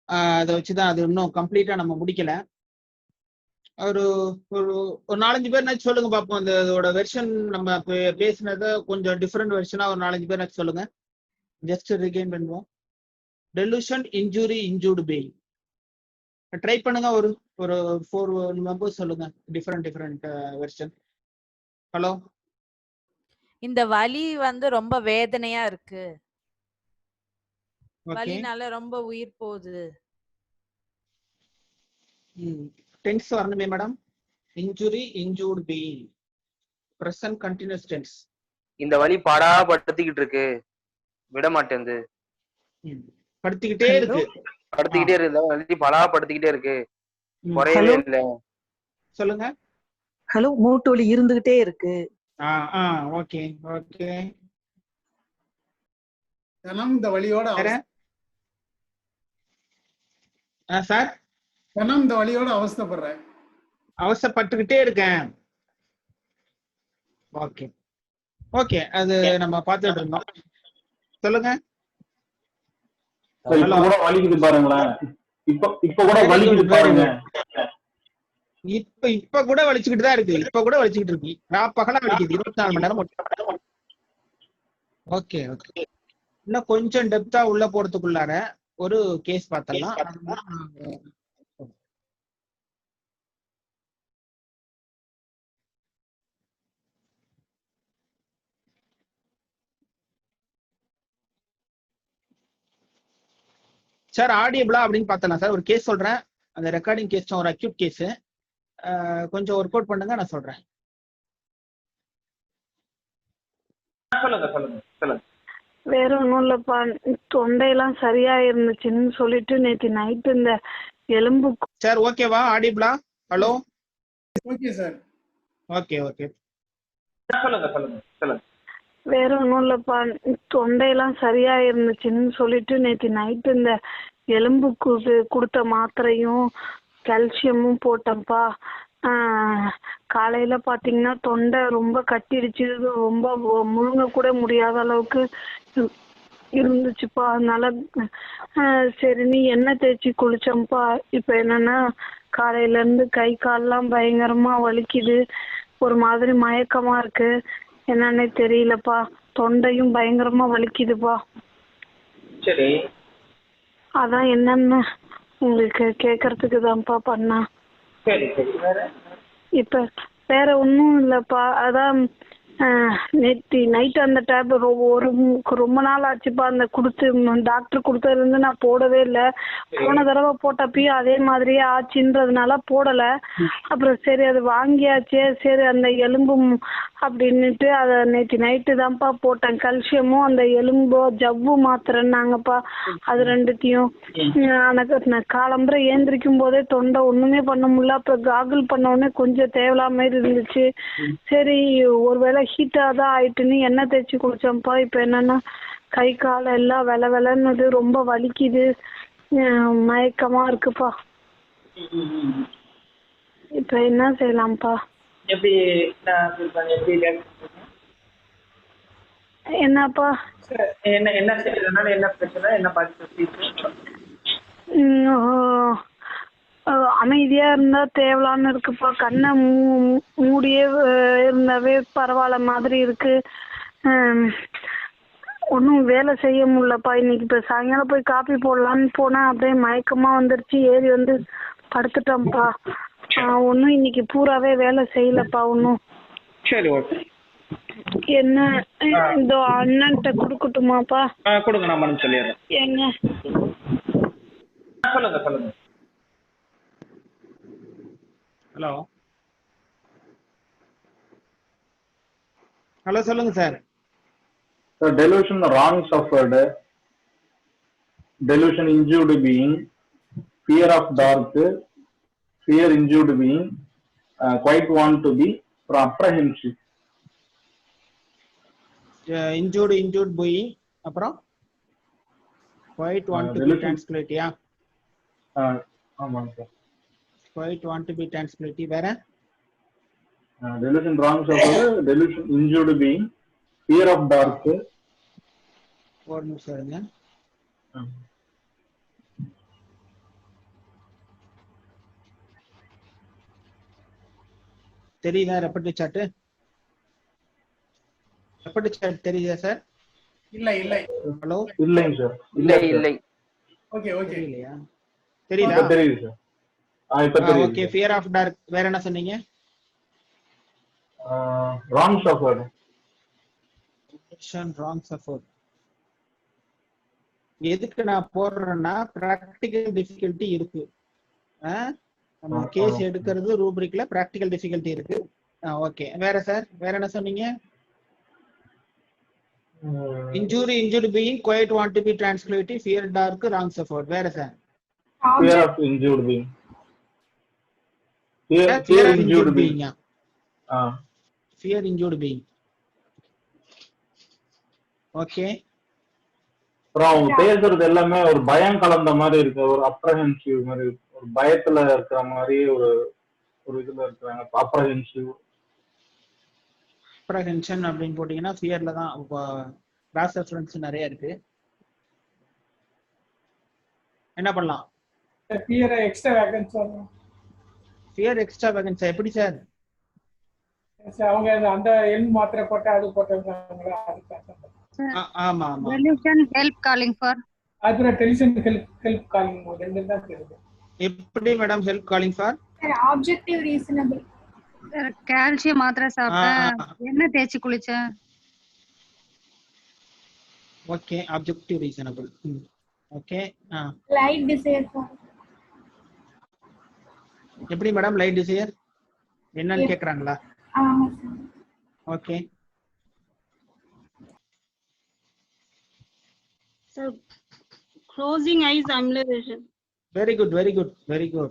அதை வச்சுதான் அது இன்னும் கம்ப்ளீட்டா நம்ம முடிக்கல. ஒரு ஒரு ஒரு 4-5 பேர் சொல்லுங்க பார்ப்போம். இதோட வெர்ஷன் நம்ம பேசினதை கொஞ்சம் டிஃப்ரெண்ட் வெர்ஷனா ஒரு 4-5 பேர் சொல்லுங்க. ஜஸ்ட் ரிகைன் பண்ணுவோம். Delusion, injury, injured being. Try பண்ணுங்க. ஒரு ஒரு 4 மெம்பர்ஸ் சொல்லுங்க. Different version. ஹலோ. இந்த வலி ரொம்ப வேதனையா இருக்கு. ஓகே. வலினால ரொம்ப உயிர் போகுது. டென்ஸ் வரணுமே madam. Injury, injured being. Present continuous tense. இந்த வலி பாடா படுத்திக்கிட்டு இருக்கு, விட மாட்டேங்குது. படுத்திக்கிட்டே இருக்கு. படுத்திக்கிட்டே இருக்கு. வலி பாடா படுத்திக்கிட்டே இருக்கு, குறையவே இல்ல. சொல்லுங்க. ஹலோ. மூட்டு வலி இருந்துகிட்டே இருக்கு. Okay okay. தினம் இந்த வலியோட சார், தினம் இந்த வலியோட அவஸ்தைப்படுறேன். அவசரப்பட்டுக்கிட்டே இருக்கேன். ஓகே ஓகே, அது நம்ம பார்த்துட்டு இருந்தோம். சொல்லுங்க. இப்ப கூட வலிக்குது பாருங்களேன். இப்ப கூட வலிக்குது பாருங்க. இப்ப கூட வலிச்சுக்கிட்டு தான் இருக்கு. இப்ப கூட வலிச்சுக்கிட்டு இருக்கு. பகலா வலிக்குது. 24 மணி நேரம். Okay okay. இன்னும் கொஞ்சம் டெப்தா உள்ள போறதுக்குள்ளார ஒரு கேஸ் பார்த்தலாம். சார் ஆடியபிளா அப்படின்னு பார்த்தலாம் சார். ஒரு கேஸ் சொல்றேன். அந்த ரெக்கார்டிங் கேஸ் ஒரு அக்யூட் கேஸ். கொஞ்சம் ஒர்க் அவுட் பண்ணுங்க, நான் சொல்றேன். சொல்லுங்க சொல்லுங்க சொல்லுங்க. வேற ஒன்றும் இல்லப்பா, தொண்டையெல்லாம் சரியா இருந்துச்சுன்னு சொல்லிட்டு நேற்று நைட்டு இந்த எலும்பு. சார் ஓகேவா? ஆடியபிளா? Hello. Okay sir. Okay okay. சொல்லுங்க சொல்லுங்க சொல்லுங்க. வேற ஒன்றும் இல்லப்பா, தொண்டையெல்லாம் சரியா இருந்துச்சுன்னு சொல்லிட்டு நேற்று நைட்டு இந்த எலும்புக்கு கொடுத்த மாத்திரையும் கால்சியமும் போட்டேன்ப்பா. காலையில பாத்தீங்கன்னா தொண்டை ரொம்ப கட்டிடுச்சு, ரொம்ப முழுங்க கூட முடியாத அளவுக்கு இருந்துச்சுப்பா. அதனால சரி நீ எண்ணெய் தேய்ச்சி குளிச்சோம்ப்பா. இப்ப என்னன்னா காலையில இருந்து கை கால்லாம் பயங்கரமா வலிக்குது, ஒரு மாதிரி மயக்கமா இருக்கு, என்னன்னே தெரியலப்பா. தொண்டையும் பயங்கரமா வலிக்குதுப்பா. சரி, அதான் என்னன்னு உங்களுக்கு கேக்குறதுக்கு தான்ப்பா பண்ணா. சரி சரி. வேற இப்ப வேற ஒன்றும் இல்லப்பா. அதான் நேற்று நைட்டு அந்த டேப்லெட் ரொம்ப நாள் ஆச்சுப்பா. அந்த டாக்டர் கொடுத்ததுல இருந்து நான் போடவே இல்லை. போன தடவை போட்டப்பயும் அதே மாதிரியே ஆச்சுன்றதுனால போடல. அப்புறம் சரி அது வாங்கியாச்சே, சரி அந்த எலும்பும் அப்படின்னுட்டு அதை நேற்று நைட்டு தான்ப்பா போட்டேன். கல்சியமும் அந்த எலும்போ ஜவ்வு மாத்திரன்னாங்கப்பா. அது ரெண்டுத்தையும் நான் காலம்புரை ஏந்திரிக்கும் போதே தொண்டை ஒண்ணுமே பண்ண முடியல. அப்புறம் காகுல் பண்ண உடனே கொஞ்சம் தேவலாம் மாதிரி இருந்துச்சு. சரி ஒருவேளை ஹீட்டா தான் ஆயிட்டுன்னு எண்ணெய் தேய்ச்சி குளிச்சோம்ப்பா. இப்ப என்னன்னா கை கால எல்லாம் வெலை வெலைன்னுது, ரொம்ப வலிக்குது, மயக்கமா இருக்குப்பா. இப்ப என்ன செய்யலாம்ப்பா? என்னப்பா என்ன செய்யறதுனால என்ன பிரச்சனை, என்ன பாதிப்பு? அமைதியா இருந்தா தேவலான்னு இருக்குப்பா. கண்ணை மூடியே இருந்தாவே பரவாயில்ல மாதிரி இருக்கு. ஒன்றும் வேலை செய்ய முடியலப்பா. இன்னைக்கு இப்போ சாயங்காலம் போய் காப்பி போடலான்னு போனேன், அப்படியே மயக்கமா வந்துருச்சு, ஏறி வந்து படுத்துட்டோம்ப்பா. ஒன்றும் இன்னைக்கு பூராவே வேலை செய்யலப்பா ஒன்றும். சரி ஓகே. என்ன இதோ அண்ணன்ட்ட கொடுக்கட்டுமாப்பா? கொடுங்க, நான் பண்ண சொல்லிடுறேன். ஏங்க சொல்லுங்க சொல்லுங்க. ஹலோ ஹலோ சொல்லுங்க sir. Delusion wrong suffered, delusion injured being, fear of dark, fear injured being, quite want to be apprehensive. injured being, அப்புறம் quite want to be tranquility. ஆமாங்க sir. quite want to be tranquility. வேற delusion wrong suffered, delusion injured being, fear of dark. ஒரு நிமிஷம் இருங்க. தெரியுதா ரெப்பர்ட் chart? ரெப்பர்ட் chart தெரியுதா sir? இல்லை இல்லை. ஹலோ இல்லைங்க சார். இல்லை இல்லை. Okay okay. தெரியலையா? தெரியுதா? இப்ப தெரியுது சார். இப்ப தெரியுது. ஓகே. ஃபியர் ஆஃப் டார்க் வேற என்ன சொன்னீங்க? ராங் ஷஃபர்ட். ராங் ஷஃபர்ட். எதுக்கு நான் போடுறேன்னா பிராக்டிகல் டிஃபிகல்ட்டி இருக்கு. நம்ம கேஸ் எடுக்கிறது ரூப்ரிக்ல பிராக்டிகல் டிஃபிகல்ட்டி இருக்கு. ஓகே. வேற சார் வேற என்ன சொன்னீங்க? injured being quite want to be tranquility, fear dark, wrong suffered. Where is that? Fear of injured being. Fear of injured being. Fear injured being. Okay. அப்புறம் பேசுறது எல்லாமே ஒரு பயம் கலந்த மாதிரி இருக்கு, ஒரு அப்ரஹென்சிவ் மாதிரி, ஒரு பயத்துல இருக்கிற மாதிரி ஒரு இதுல இருக்கிறாங்க. அப்ரஹென்சிவ் அப்ரஹென்ஷன் அப்படின்னு போட்டீங்கன்னா ஃபியர்ல தான் கிராஸ் ரெஃபரன்ஸ் நிறைய இருக்கு. என்ன பண்ணலாம்? ஃபியர் எக்ஸ்ட்ரா வேகன்ஸ் வரணும். ஃபியர் எக்ஸ்ட்ரா வேகன்ஸ் எப்படி சார்? அவங்க அந்த எண் மாத்திரை போட்டு அது போட்டாங்களா? ஆமா ஆமா. டெலிஷன் ஹெல்ப் காலிங் ஃபார் அதுல டெலிஷன் ஹெல்ப் காலிங் ரெண்டு தான் தெரியுது. எப்படி madam help calling for? Objective reasonable. Calcium மாத்திரை சாப்பிட்டேன், என்ன தேய்ச்சி குளிச்சேன். Okay. Objective reasonable. Okay. Light desire for. எப்படி மேடம் லைட் டிசைர் என்னன்னு கேக்குறாங்களா? ஆமா sir. Okay. So closing eyes ambulation. Very good, very good, very good.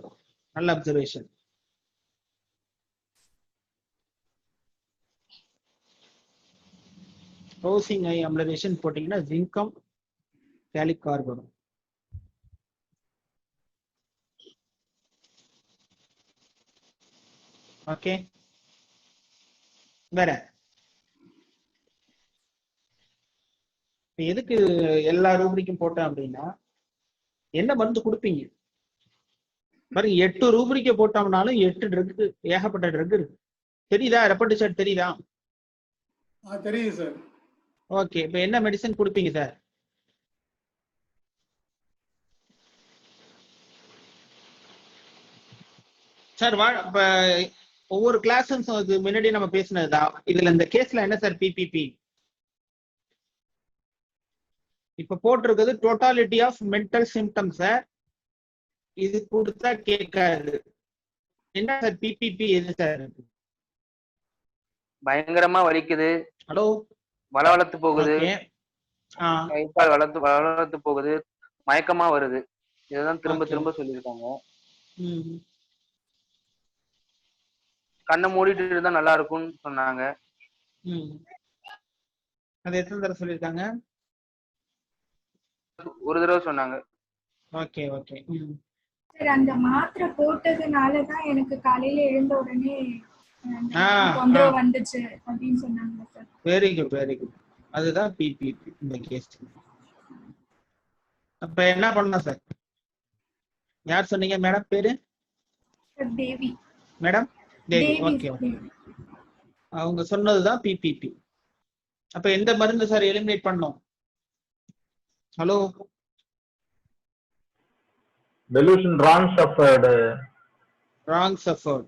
All observation. Closing eye ambulation போட்டீங்கன்னா ஜிங்கம் கேலிகார் வரும். ஓகே. வேற எதுக்கு எல்லா ரூபரிக்கும் போட்டேன் அப்படின்னா என்ன மருந்து கொடுப்பீங்க பாருங்க. 8 ரூபரிக்க போட்டோம்னாலும் 8 ட்ரக், ஏகப்பட்ட ட்ரக் இருக்கு. தெரியுதா? ரெப்பர்ட் சார்ட் தெரியுதா? தெரியுது சார். ஓகே. இப்ப என்ன மெடிசன் கொடுப்பீங்க சார்? சார் இப்ப ஒவ்வொரு கிளாஸும் முன்னாடி நம்ம பேசினதுதான். இதுல இந்த கேஸ்ல என்ன சார் பிபிபி? இப்ப போட்டிருக்கிறது totality of mental symptom sir. இது கொடுத்தா கேட்காது. என்ன சார் பிபிபி எது சார்? பயங்கரமா வலிக்குது. ஹலோ. வளவளத்து போகுது. கைகால் வளவளத்து போகுது. மயக்கமா வருது. இதுதான் திரும்ப திரும்ப சொல்லியிருக்காங்க. கண்ணை மூடிட்டு இருந்தா நல்லா இருக்கும்னு சொன்னாங்க. அது எத்தனை தடவை சொல்லியிருக்காங்க? ஒரு தடவை சொன்னாங்க. Okay okay. சார் அந்த மாத்திரை போட்டதுனால தான் எனக்கு காலையில எழுந்த உடனே தொந்தரவு வந்துச்சு அப்படின்னு சொன்னாங்க sir. Very good, very good. அதுதான் பிபிபி இந்த கேஸ். அப்ப என்ன பண்ணலாம் சார்? யார் சொன்னீங்க மேடம் பேரு? Devi madam. Devi. Okay okay. அவங்க சொன்னதுதான் பிபிபி. அப்ப எந்த மருந்து சார் எலிமினேட் பண்ணோம்? Hello. delusion wrong suffered. Wrong suffered.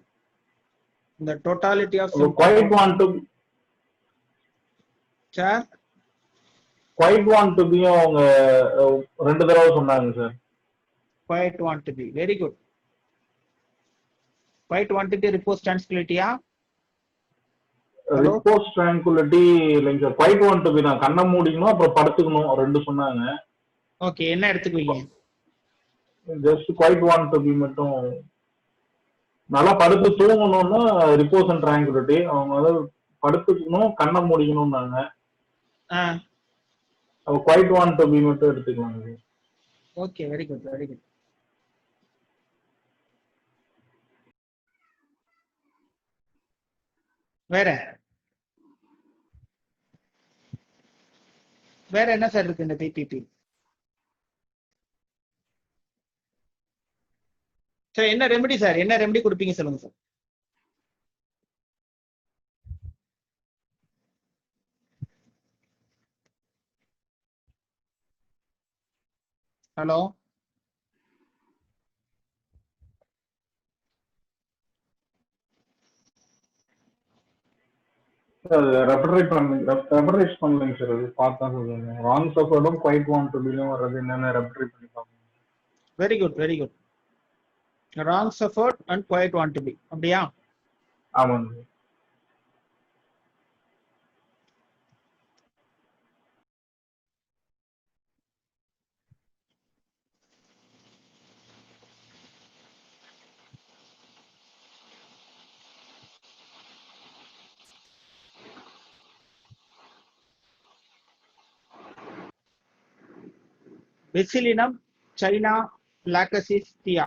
The totality of quite want to sir quite want to be அவங்க ரெண்டு தடவை சொன்னாங்க sir. quite want to be. Very good. Quite wanted to repose tranquility. repose tranquility இல்லைங்க sir. quite want to be நான் கண்ணை மூடிக்கணும் அப்புறம் படுத்துக்கணும் ரெண்டு சொன்னாங்க. ஓகே. என்ன எடுத்துக்குவீங்க? Just quite want to be மட்டும் நல்லா படுத்து தூங்கணும்னா ரிப்போஸ் அண்ட் ட்ராங்குலிட்டி. அவங்க அதாவது படுத்துக்கணும் கண்ணை மூடிக்கணும்னாங்க. அப்ப quite want to be மட்டும் எடுத்துக்கலாங்க. Okay. Very good, very good. வேற வேற என்ன சார் இருக்கு இந்த பிபிபி? சார் என்ன ரெமெடி சார்? என்ன ரெமெடி கொடுப்பீங்க சொல்லுங்க சார். ஹலோ ரெஃபரேட் பண்ணுங்க சார். அது பார்த்தா சொல்லுங்க. ராங் சஃபர்டும் குவைட் வாண்ட் டு பிலும் வர்றது என்னென்ன ரெஃபரேட் பண்ணி பாருங்க. Very good very good. Wrong suffered and quite want to be அப்படியா? ஆமாங்க. பெசிலினம் சைனா லாக்கசிஸ் தியா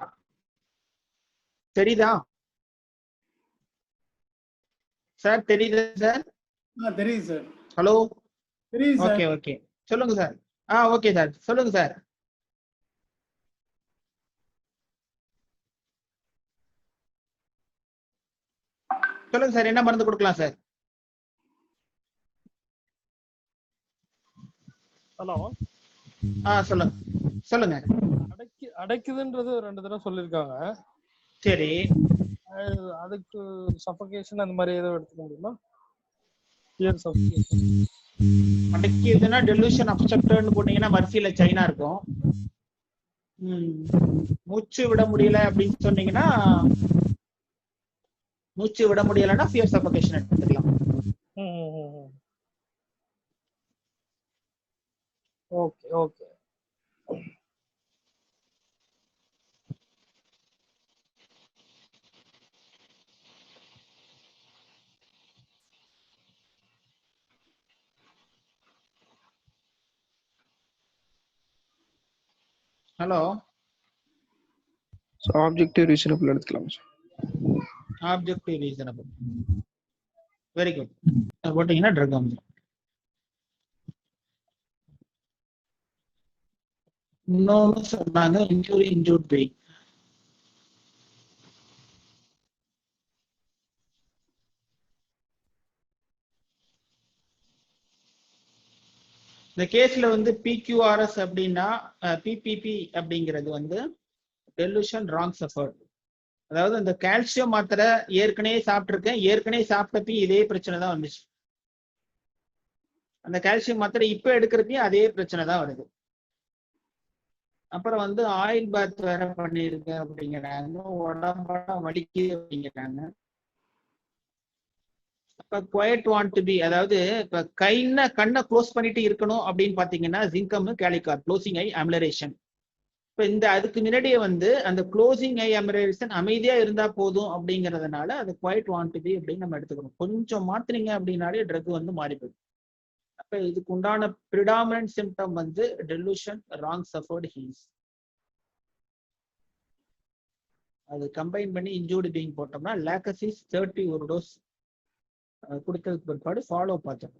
தெரியுதா சார்? தெரியுதா சார்? தெரியுது சார். ஹலோ தெரியுது சார். ஓகே ஓகே சொல்லுங்க சார். ஓகே சார் சொல்லுங்க சார். சொல்லுங்க சார், என்ன மருந்து கொடுக்கலாம் சார்? ஹலோ சொல்லுங்க சொல்லுங்க. அடைக்குதுன்றது 2 தடவை சொல்லியிருக்காங்க. சரி, அதுக்கு சஃபகேஷன் அந்த மாதிரி ஏதோ எடுத்துக்க முடியுமா? அடைக்குதுன்னா டெலூஷன் அப்ஸ்ட்ரக்டர்னு போட்டீங்கன்னா வரிசையில சைனா இருக்கும். மூச்சு விட முடியல அப்படின்னு சொன்னீங்கன்னா, மூச்சு விட முடியலன்னா ஃபியர் சஃபகேஷன் எடுத்துக்கலாம். Okay okay. Hello objective reasonable எடுத்துக்கலாம் sir. Objective reasonable very good போட்டீங்கன்னா ட்ரக் வந்துடும். இன்னொன்னு சொன்னாங்க இன்ஜூரி இன்ஜூர்ட் பெயின். இந்த கேஸ்ல வந்து PQRS அப்படின்னா PPP அப்படிங்கிறது வந்து டெலூஷன் ராங் சஃபர்ட். அதாவது அந்த கால்சியம் மாத்திரை ஏற்கனவே சாப்பிட்டுருக்கேன், ஏற்கனவே சாப்பிட்டப்ப இதே பிரச்சனை தான் வந்துச்சு. அந்த கால்சியம் மாத்திரை இப்ப எடுக்கிறப்பையும் அதே பிரச்சனை தான் வருது. அப்புறம் வந்து ஆயில் பாத் வேற பண்ணியிருக்கேன் அப்படிங்கிறாங்க, உடம்பெல்லாம் வலிக்குது அப்படிங்கிறாங்க. இப்ப குவைட் வாண்ட் டு பி, அதாவது இப்ப கண்ணை க்ளோஸ் பண்ணிட்டு இருக்கணும் அப்படின்னு பாத்தீங்கன்னா ஜிங்கம் கேலிகார் க்ளோசிங் ஐ அமிலரேஷன். இப்ப இந்த அதுக்கு முன்னாடியே வந்து அந்த க்ளோசிங் ஐ அமிலரேஷன் அமைதியா இருந்தா போதும் அப்படிங்கறதுனால அது குவைட் வாண்ட் டு பி அப்படின்னு நம்ம எடுத்துக்கணும். கொஞ்சம் மாத்தினீங்க அப்படின்னாலே ட்ரக் வந்து மாறி போயிடும். அப்ப இதுக்கு உண்டான பிரிடாமினன்ட் சிம்டம் வந்து டெலூஷன் ராங் சஃபர்ட் ஹீஸ். அது கம்பைன் பண்ணி இன்ஜூர்டு பீயிங் போட்டோம்னா லாக்கசிஸ் 30 ஒரு டோஸ் கொடுத்ததுக்கு பிற்பாடு ஃபாலோ பார்த்தோம்.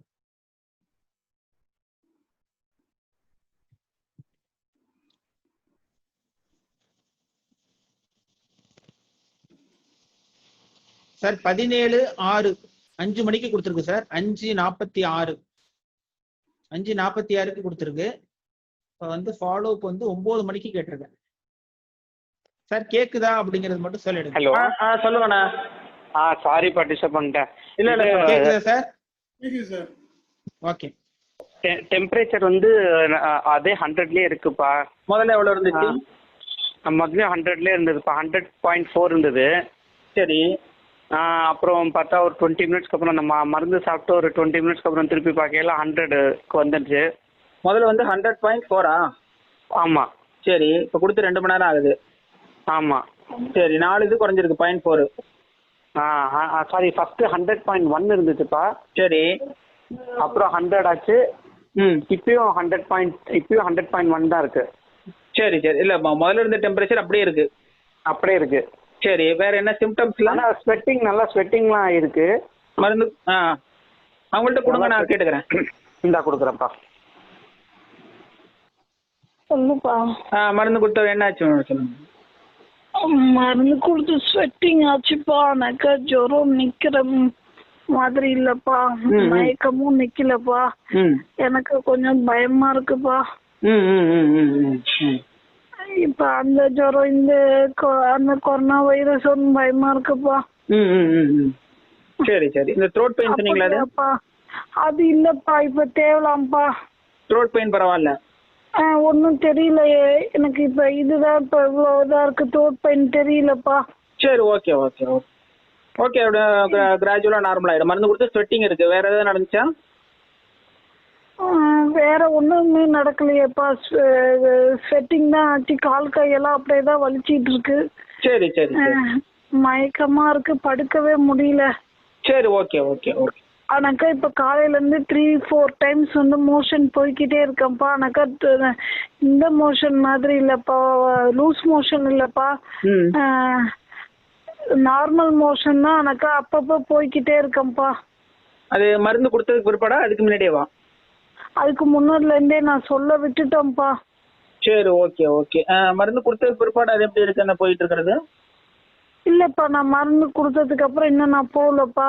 சார் 17/6 5 மணிக்கு கொடுத்துருக்கு சார். 5:46 5:46க்கு கொடுத்துருக்கு. இப்போ வந்து ஃபாலோ அப் வந்து 9 மணிக்கு கேட்டிருக்கேன் சார். கேக்குதா அப்படிங்கிறது மட்டும் சொல்லிடுங்க. ஹலோ சொல்லுங்கண்ணா. சாரிப்பா டிஸ்டர்ப் பண்ணிட்டேன். இல்ல கேக்குதா சார்? கேக்குது சார். ஓகே. டெம்பரேச்சர் வந்து அதே 100லயே இருக்குப்பா. முதல்ல எவ்வளவு இருந்துச்சு? முதல்ல 100லயே இருந்ததுப்பா. 100.4 இருந்தது. சரி. அப்புறம் பார்த்தா ஒரு 20 மினிட்ஸ்க்கு அப்புறம் நம்ம மருந்து சாப்பிட்டு ஒரு 20 மினிட்ஸ்க்கு அப்புறம் திருப்பி பார்க்கல 100க்கு வந்துடுச்சு. முதல்ல வந்து 100.4. ஆமா. சரி, இப்போ கொடுத்து 2 மணி நேரம் ஆகுது. ஆமா. சரி, 4 இது குறைஞ்சிருக்கு 0.4. Sorry, first 100.1 இருந்துச்சுப்பா. சரி, அப்புறம் 100 ஆச்சு. இப்பயும் 100.1 தான் இருக்கு. சரி சரி. இல்ல முதல்ல இருந்த டெம்பரேச்சர் அப்படியே இருக்கு. அப்படியே இருக்கு. சரி, வேற என்ன சிம்டம்ஸ்லாம்? நல்லா ஸ்வெட்டிங்லாம் இருக்கு. மருந்து அவங்கள்ட்ட கொடுங்க, நான் கேட்டுக்கிறேன். இந்தா கொடுக்குறேன்ப்பா. சொல்லுப்பா. மருந்து கொடுத்த என்ன ஆச்சு சொல்லுங்க. மருந்து கொடுத்து ஸ்வெட்டிங் ஆச்சுப்பா. எனக்கு ஜுரம் நிக்கிற மாதிரி இல்லப்பா, மயக்கமும் நிக்கலப்பா. எனக்கு கொஞ்சம் பயமா இருக்குப்பா. இப்ப அந்த ஜுரம் இந்த அந்த கொரோனா வைரஸ் ஒன்றும் பயமா இருக்குப்பா. சரி சரி. இந்த த்ரோட் பெயின் சொன்னீங்களா? அப்படியாப்பா? அது இல்லப்பா, இப்ப தேவலாம்ப்பா. த்ரோட் பெயின் பரவாயில்ல? ஒன்றும் தெரியலையே எனக்கு. இப்ப இதுதான் இப்ப இவ்வளோ இதா இருக்கு, த்ரோட் பெயின் தெரியலப்பா. சரி, ஓகே ஓகே ஓகே ஓகே. கிராஜுவலா நார்மல் ஆயிடும். மருந்து கொடுத்து ஸ்வெட்டிங் இருக்கு. வேற ஏதாவது நடந்துச்சா? வேற ஒண்ணுமே நடக்கலையேப்பா. ஸ்வெட்டிங் தான் ஆச்சு. கால் கையெல்லாம் அப்படியே தான் வலிச்சிட்டு இருக்கு. சரி சரி. மயக்கமா இருக்கு, படுக்கவே முடியல. சரி, ஓகே ஓகே ஓகே. ஆனாக்கா இப்ப காலையில இருந்து 3-4 டைம்ஸ் வந்து மோஷன் போய்கிட்டே இருக்கேன்ப்பா. ஆனாக்கா இந்த மோஷன் மாதிரி இல்லப்பா, லூஸ் மோஷன் இல்லப்பா, நார்மல் மோஷன் தான். ஆனாக்கா அப்பப்போ போய்கிட்டே இருக்கேன்ப்பா. அது மருந்து கொடுத்ததுக்கு பிற்பாடா அதுக்கு முன்னாடியேவா? அதுக்கு முன்னாடில இருந்தே நான் சொல்ல விட்டுட்டேன்ப்பா. சரி, ஓகே ஓகே. மருந்து கொடுத்ததுக்கு பிற்பாடு அது எப்படி இருக்கு, என்ன போயிட்டு இருக்கிறது? இல்லப்பா, நான் மருந்து கொடுத்ததுக்கு அப்புறம் இன்னும் நான் போகலப்பா.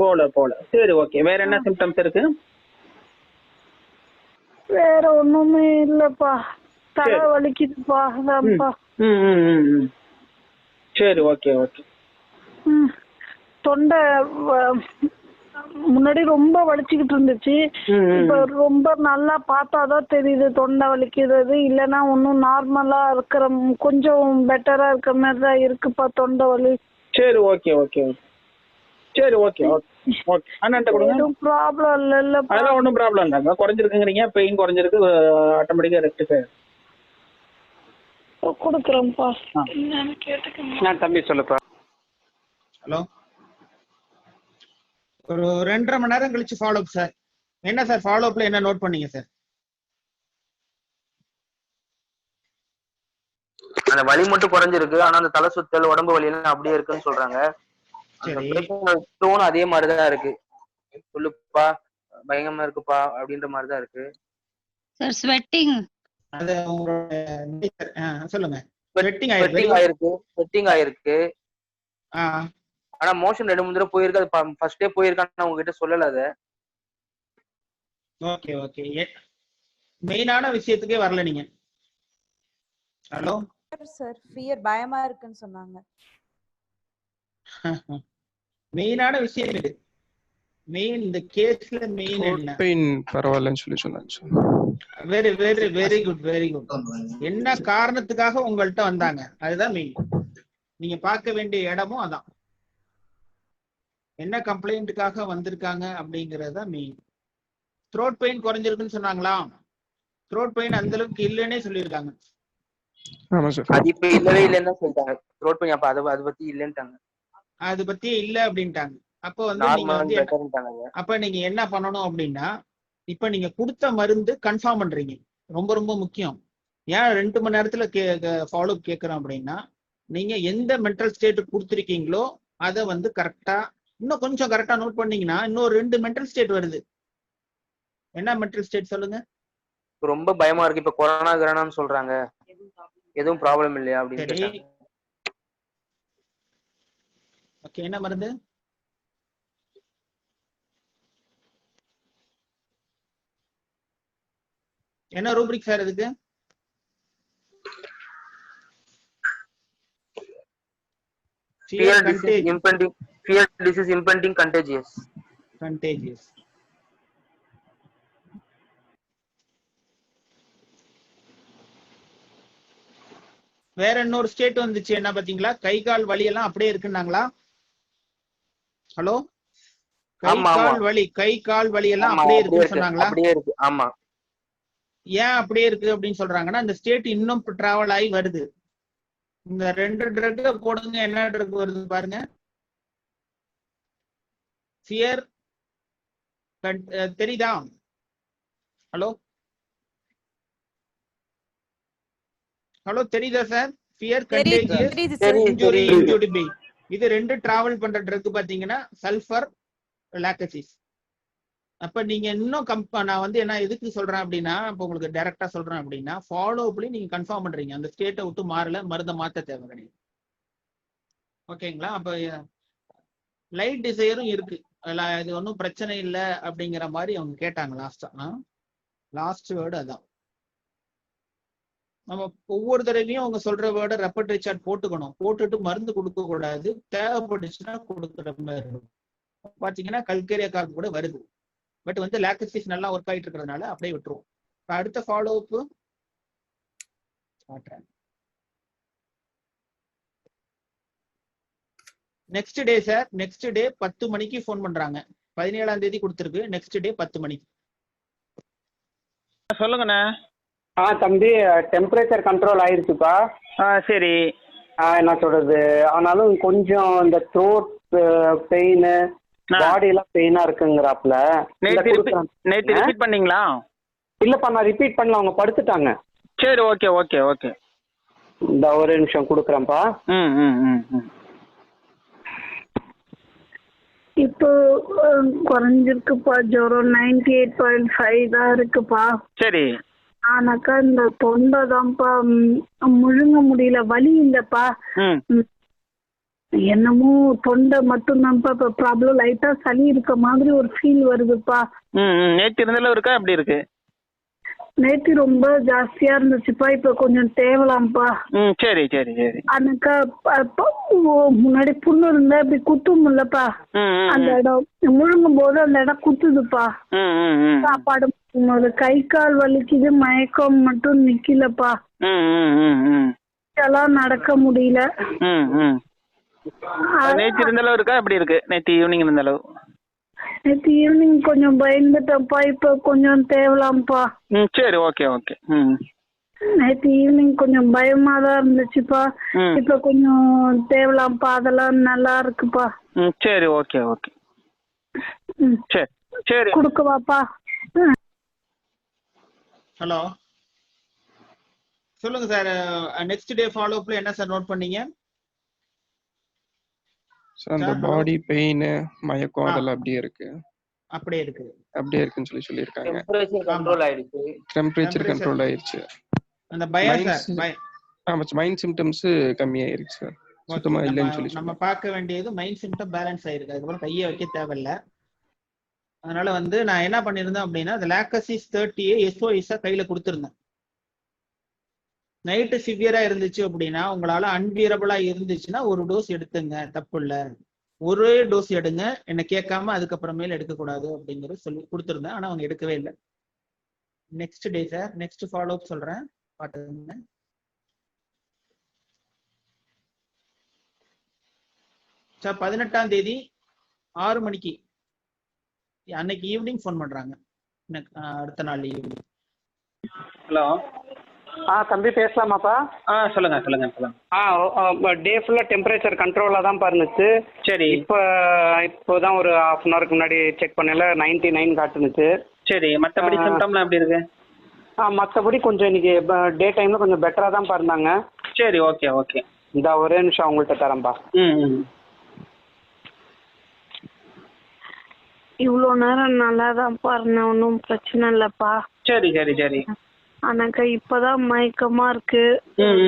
போல. சரி, ஓகே. வேற என்ன சிம்டம்ஸ் இருக்கு? வேற ஒண்ணுமே இல்லப்பா, தலை வலிக்குதுப்பா. அதான்ப்பா. சரி, ஓகே ஓகே. தொண்டை முன்னாடி ரொம்ப வலிச்சுக்கிட்டு இருந்துச்சு. இப்ப ரொம்ப நல்லா பார்த்தாதான் தெரியுது தொண்டை வலிக்கிறது. இல்லைன்னா ஒன்னும் நார்மலா இருக்கிற கொஞ்சம் பெட்டரா இருக்கிற மாதிரி தான் இருக்குப்பா தொண்டை வலி. சரி, ஓகே ஓகே ஓகே. சரி, ஓகே ஓகே ஓகே. அண்ணன்ட்ட கொடுங்க. ப்ராப்ளம் இல்ல. அதெல்லாம் ஒன்றும் ப்ராப்ளம் இல்லைங்க. குறைஞ்சிருக்குங்கிறீங்க, பெயின் குறைஞ்சிருக்கு, ஆட்டோமேட்டிக்கா ரெக்டிஃபை கொடுக்குறேன்ப்பா. தம்பி சொல்லுப்பா. ஹலோ, ஒரு 2.5 மணி நேரம் கழிச்சு ஃபாலோ அப் சார். என்ன சார் ஃபாலோ அப்ல என்ன நோட் பண்ணீங்க சார்? அந்த வலி மட்டும் குறைஞ்சிருக்கு, ஆனா அந்த தலை சுத்தல், உடம்பு வலி எல்லாம் அப்படியே இருக்குன்னு சொல்றாங்க. டோன் அதே மாதிரிதான் இருக்கு. சொல்லுப்பா, பயங்கரமா இருக்குப்பா அப்படின்ற மாதிரிதான் இருக்கு சார். ஸ்வெட்டிங் அது உங்களோட சொல்லுங்க. ஸ்வெட்டிங் ஆயிருக்கு. ஆனா மோஷன் 2-3 தடவை போயிருக்கு. அது ஃபர்ஸ்டே போயிருக்கான்னு உங்ககிட்ட சொல்லல. அத ஓகே ஓகே. மெயினான விஷயத்துக்கே வரல நீங்க. ஹலோ சார், ஃபியர் பயமா இருக்குன்னு சொன்னாங்க. மெயினான விஷயம் இது. மெயின் இந்த கேஸ்ல மெயின் என்ன? பெயின் பரவாயில்லன்னு சொல்லி சொன்னாங்க. Very very very good very good. என்ன காரணத்துக்காக உங்கள்கிட்ட வந்தாங்க அதுதான் மெயின். நீங்க பார்க்க வேண்டிய இடமும் அதான். என்ன கம்ப்ளைண்ட்டுக்காக வந்திருக்காங்க அப்படிங்கறத மெயின். த்ரோட் பெயின் குறைஞ்சிருக்குன்னு சொன்னாங்களா? த்ரோட் பெயின் அந்த அளவுக்கு இல்லைன்னே சொல்லியிருக்காங்க. ஆமா சார். அது இப்ப இல்லவே இல்லைன்னு சொல்லிட்டாங்க. த்ரோட் பெயின் அப்ப அதை பத்தி இல்லைன்ட்டாங்க. அது பத்தி இல்ல அப்படின்ட்டாங்க. அப்போ வந்து நீங்க வந்து அப்ப நீங்க என்ன பண்ணணும் அப்படின்னா, இப்ப நீங்க கொடுத்த மருந்து கன்ஃபார்ம் பண்றீங்க. ரொம்ப ரொம்ப முக்கியம். ஏன் 2 மணி நேரத்துல ஃபாலோ அப் கேட்கறோம் அப்படின்னா, நீங்க எந்த மென்டல் ஸ்டேட் கொடுத்துருக்கீங்களோ அதை வந்து கரெக்டா இன்னும் கொஞ்சம் கரெக்டா நோட் பண்ணீங்கன்னா இன்னொரு 2 மென்டல் ஸ்டேட் வருது. என்ன மென்டல் ஸ்டேட் சொல்லுங்க? ரொம்ப பயமா இருக்கு. இப்ப கொரோனான்னு சொல்றாங்க. எதுவும் ப்ராப்ளம் இல்லையா அப்படின்னு. ஓகே, என்ன மருந்து? என்ன ரூப்ரிக் சார் இதுக்கு? Fear disease impending contagious. வேற இன்னொரு ஸ்டேட் வந்துச்சு, என்ன பாத்தீங்களா? கை கால் வலி எல்லாம் அப்படியே இருக்குன்னாங்களா? ஹலோ, கை கால் வலி எல்லாம் அப்படியே இருக்குன்னு சொன்னாங்களா? அப்படியே இருக்கு. ஆமா. ஏன் அப்படியே இருக்கு அப்படின்னு சொல்றாங்கன்னா, அந்த ஸ்டேட் இன்னும் டிராவல் ஆகி வருது. இந்த 2 ட்ரக் போடுங்க. என்ன ட்ரக் வருது பாருங்க. ஃபியர் தெரியுதா? ஹலோ ஹலோ, தெரியுதா sir? Fear, contagious, injury by. இது 2 டிராவல் பண்ற ட்ரக் பாத்தீங்கன்னா சல்ஃபர், லாக்டசிஸ். அப்ப நீங்க இன்னும் நான் வந்து என்ன எதுக்கு சொல்றேன் அப்படின்னா, இப்ப உங்களுக்கு டைரக்டா சொல்றேன் அப்படின்னா, ஃபாலோ அப்ல நீங்க கன்ஃபார்ம் பண்றீங்க. அந்த ஸ்டேட்டை விட்டு மாறல, மருந்தை மாத்த தேவை கிடையாது. ஓகேங்களா? அப்ப லைட் டிசைரும் இருக்கு. இது ஒன்றும் பிரச்சனை இல்லை அப்படிங்கிற மாதிரி அவங்க கேட்டாங்க லாஸ்ட் வேர்டு அதான். நம்ம ஒவ்வொரு தடவையும் அவங்க சொல்ற வேர்டை ரெப்பர்டரி சார்ட் போட்டுக்கணும். போட்டுட்டு மருந்து கொடுக்க கூடாது. தேவைப்பட்டுச்சுன்னா கொடுக்குற மாதிரி இருக்கும். பாத்தீங்கன்னா கல்கேரியா கார்டு கூட வருது. பட் வந்து லாக்டோசிஸ் நல்லா ஒர்க் ஆகிட்டு இருக்கிறதுனால அப்படியே விட்டுருவோம். இப்போ அடுத்த follow up next day sir. Next day 10 மணிக்கு ஃபோன் பண்றாங்க. 17ஆம் தேதி கொடுத்துருக்கு. நெக்ஸ்ட் டே 10 மணிக்கு. சொல்லுங்கண்ணே. தம்பி டெம்பரேச்சர் கண்ட்ரோல் ஆயிருச்சுப்பா. சரி. என்ன சொல்றது, ஆனாலும் கொஞ்சம் இந்த த்ரோட் பெயின், பாடி எல்லாம் பெயினா இருக்குங்கிறாப்ல. நேற்று ரிப்பீட் பண்ணீங்களா? இல்லப்பா, நான் ரிப்பீட் பண்ணல, அவங்க படுத்துட்டாங்க. சரி, ஓகே ஓகே ஓகே. இந்த ஒரு நிமிஷம் கொடுக்குறேன்ப்பா. இப்போ குறைஞ்சிருக்குப்பா, ஜுரம் 98.5 தான் இருக்குப்பா. சரி. ஆனாக்கா இந்த தொண்டை தான்ப்பா முழுங்க முடியல, வலி இல்லப்பா. என்னமோ தொண்டை மட்டும்தான்ப்பா இப்போ ப்ராப்ளம். லைட்டா சளி இருக்க மாதிரி ஒரு ஃபீல் வருதுப்பா. நேற்று இருந்தளவு இருக்கா எப்படி இருக்கு? நேற்று ரொம்ப ஜாஸ்தியா இருந்துச்சுப்பா, இப்ப கொஞ்சம் தேவலாம்ப்பா. சரி சரி சரி. அனக்கா முன்னாடி புண்ணு இருந்தா இப்படி குத்தும் இல்லப்பா, அந்த இடம் முழுங்கும் போது அந்த இடம் குத்துதுப்பா. சாப்பாடு கை கால் வலிக்குது, மயக்கம் மட்டும் நிக்கலப்பா. எல்லாம் நடக்க முடியல. நேற்று இருந்தளவு இருக்கா எப்படி இருக்கு? நேற்று ஈவினிங் இருந்தளவு? நேற்று ஈவினிங் கொஞ்சம் பயந்துட்டப்பா, இப்ப கொஞ்சம் தேவலாம்ப்பா. சரி, ஓகே ஓகே. நேற்று ஈவினிங் கொஞ்சம் பயமா தான் இருந்துச்சுப்பா, இப்ப கொஞ்சம் தேவலாம்ப்பா. அதெல்லாம் நல்லா இருக்குப்பா. சரி, ஓகே ஓகே. சரி சரி. கொடுக்கவாப்பா? ஹலோ, சொல்லுங்க சார். நெக்ஸ்ட் டே ஃபாலோ அப்ல என்ன சார் நோட் பண்ணீங்க? அந்த பாடி பெயின், மயக்கம் அதெல்லாம் அப்படியே இருக்கு. அப்படியே இருக்கு. அப்படியே இருக்குன்னு சொல்லிருக்காங்க. டெம்பரேச்சர் கண்ட்ரோல் ஆயிடுச்சு. டெம்பரேச்சர் கண்ட்ரோல் ஆயிருச்சு. அந்த பயம் சார், ஆமா, மைண்ட் சிம்டம்ஸ் கம்மி ஆயிருச்சு சார். சுத்தமா இல்லைன்னு சொல்லி நம்ம பார்க்க வேண்டியது மைண்ட் சிம்டம் பேலன்ஸ் ஆயிருக்கு. அதுக்கப்புறம் கையை வைக்க தேவையில்ல. அதனால வந்து நான் என்ன பண்ணியிருந்தேன் அப்படின்னா, அந்த லாக்டோசிஸ் 30 SOS கையில கொடுத்துருந்தேன். நைட்டு சிவியரா இருந்துச்சு அப்படின்னா, உங்களால அன்பியரபிளா இருந்துச்சுன்னா ஒரு டோஸ் எடுத்துங்க, தப்பு இல்லை. ஒரே டோஸ் எடுங்க, என்ன கேட்காம அதுக்கப்புறமேல எடுக்கக்கூடாது அப்படிங்கிறது சொல்லி கொடுத்துருந்தேன். ஆனா அவங்க எடுக்கவே இல்லை. Next day sir, next follow up சொல்றேன், பாத்துங்க சார். 18ஆம் தேதி 6 மணிக்கு அன்னைக்கு ஈவினிங் ஃபோன் பண்றாங்க. அடுத்த நாள் ஈவினிங். ஹலோ. தம்பி பேசலாமாப்பா? சொல்லுங்க சொல்லுங்க சொல்லுங்க. டே ஃபுல்லாக டெம்பரேச்சர் கண்ட்ரோலாக தான் இருந்துச்சு. சரி. இப்போதான் ஒரு ½ அன் ஹவருக்கு முன்னாடி செக் பண்ணல, 99 காட்டுனுச்சு. சரி. மற்றபடி சிம்டம்லாம் எப்படி இருக்கு? மற்றபடி கொஞ்சம் இன்னைக்கு டே டைம்ல கொஞ்சம் பெட்டராக தான் இருந்தாங்க. சரி, ஓகே ஓகே. இந்த ஒரே நிமிஷம் அவங்கள்ட்ட தரேன்பா. இவ்வளோ நேரம் நல்லா தான் பாருங்க, ஒன்றும் பிரச்சனை இல்லப்பா. சரி சரி சரி. ஆனாக்கா இப்பதான் மயக்கமா இருக்கு,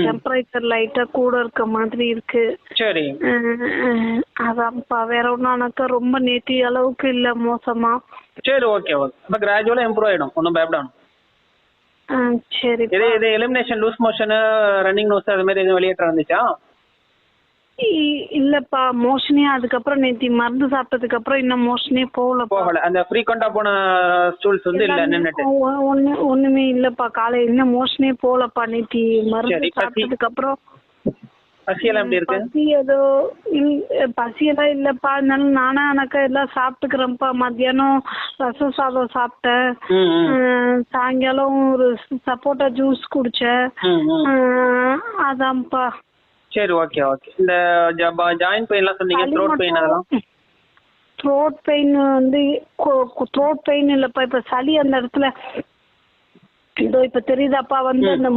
டெம்பரேச்சர் லைட்டா கூட இருக்க மாதிரி இருக்கு. சரி. அதான்ப்பா, வேற ஒன்றும் ஆனாக்கா ரொம்ப நேற்று அளவுக்கு இல்ல, மோசமா. சரி, ஓகே ஓகே. அப்ப கிராஜுவலா இம்ப்ரூவ் ஆயிடும், ஒன்றும் பயப்படணும். சரி. இது elimination, loose motion, running nose அது மாதிரி எதுவும் வெளியேற்ற வந்துச்சா? இல்லப்பா, மோஷனே அதுக்கப்புறம் நேற்று மருந்து சாப்பிட்டதுக்கு அப்புறம் இன்னும் மோஷனே போகல. அந்த ஃப்ரீக்வெண்டா போன ஸ்டூல்ஸ் வந்து இல்ல, நின்னுட்டு ஒண்ணுமே இல்லப்பா. காலையில இன்னும் மோஷனே போகலப்பா. நேற்று மருந்து சாப்பிட்டதுக்கு அப்புறம் பசியெல்லாம் எப்படி இருக்கு? பசி ஏதோ பசியெல்லாம் இல்லப்பா. அதனால நானே எனக்கா எல்லாம் சாப்பிட்டுக்கிறேன்ப்பா. மத்தியானம் ரசம் சாதம் சாப்பிட்டேன், சாயங்காலம் ஒரு சப்போட்டா ஜூஸ் குடிச்சேன். அதான்ப்பா. சரி, ஓகே ஓகே. இந்த ஜாயிண்ட் பெயின்லாம் சொன்னீங்க, த்ரோட் பெயின் அதெல்லாம்? த்ரோட் பெயின் வந்து த்ரோட் பெயின் இல்லப்பா, இப்ப சளி அந்த இடத்துல இதோ இப்ப தெரியுதாப்பா, வந்து அந்த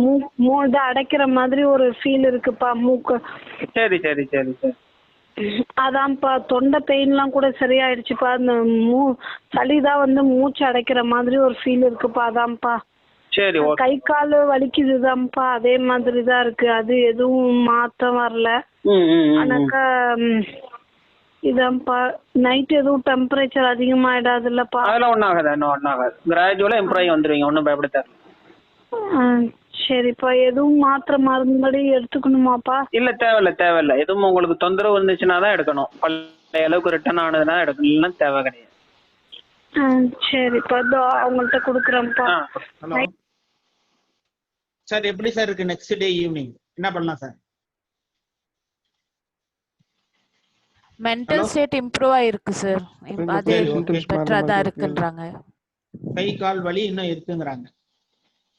மூட அடைக்கிற மாதிரி ஒரு ஃபீல் இருக்குப்பா மூக்கு. சரி சரி சரி சரி. அதான்ப்பா, தொண்டை பெயின்லாம் கூட சரியாயிடுச்சுப்பா. அந்த சளிதான் வந்து மூச்சு அடைக்கிற மாதிரி ஒரு ஃபீல் இருக்குப்பா. அதான்ப்பா. சரி. கை கால் வலிக்குதுதான்ப்பா, அதே மாதிரி தான் இருக்கு. அது எதுவும் மாற்றம் வரல. ஆனாக்கா இதான்ப்பா, நைட் எதுவும் டெம்பரேச்சர் அதிகமாயிடாது இல்லப்பா? அதெல்லாம் ஒன்றும் ஆகாது, ஒன்றும் ஆகாது. கிராஜுவலா இம்ப்ரூவ் ஆகி வந்துருவீங்க, ஒன்றும் பயப்பட தேவை. சரிப்பா. எதுவும் மாத்திரை மருந்துபடி எடுத்துக்கணுமாப்பா? இல்ல தேவையில்ல. எதுவும் உங்களுக்கு தொந்தரவு இருந்துச்சுன்னா தான் எடுக்கணும். பழைய அளவுக்கு ரிட்டர்ன் ஆனதுன்னா எடுக்கணும், இல்லைன்னா தேவை கிடையாது. சரிப்பா, இதோ அவங்கள்ட்ட கொடுக்குறேன்ப்பா. ஹலோ சார், எப்படி சார் இருக்கு நெக்ஸ்ட் டே ஈவினிங் என்ன பண்ணலாம் சார்? மென்டல் ஸ்டேட் இம்ப்ரூவ் ஆயிருக்கு சார். அதே பெட்டரா தான் இருக்குன்றாங்க. கை கால் வலி இன்னும் இருக்குங்கிறாங்க,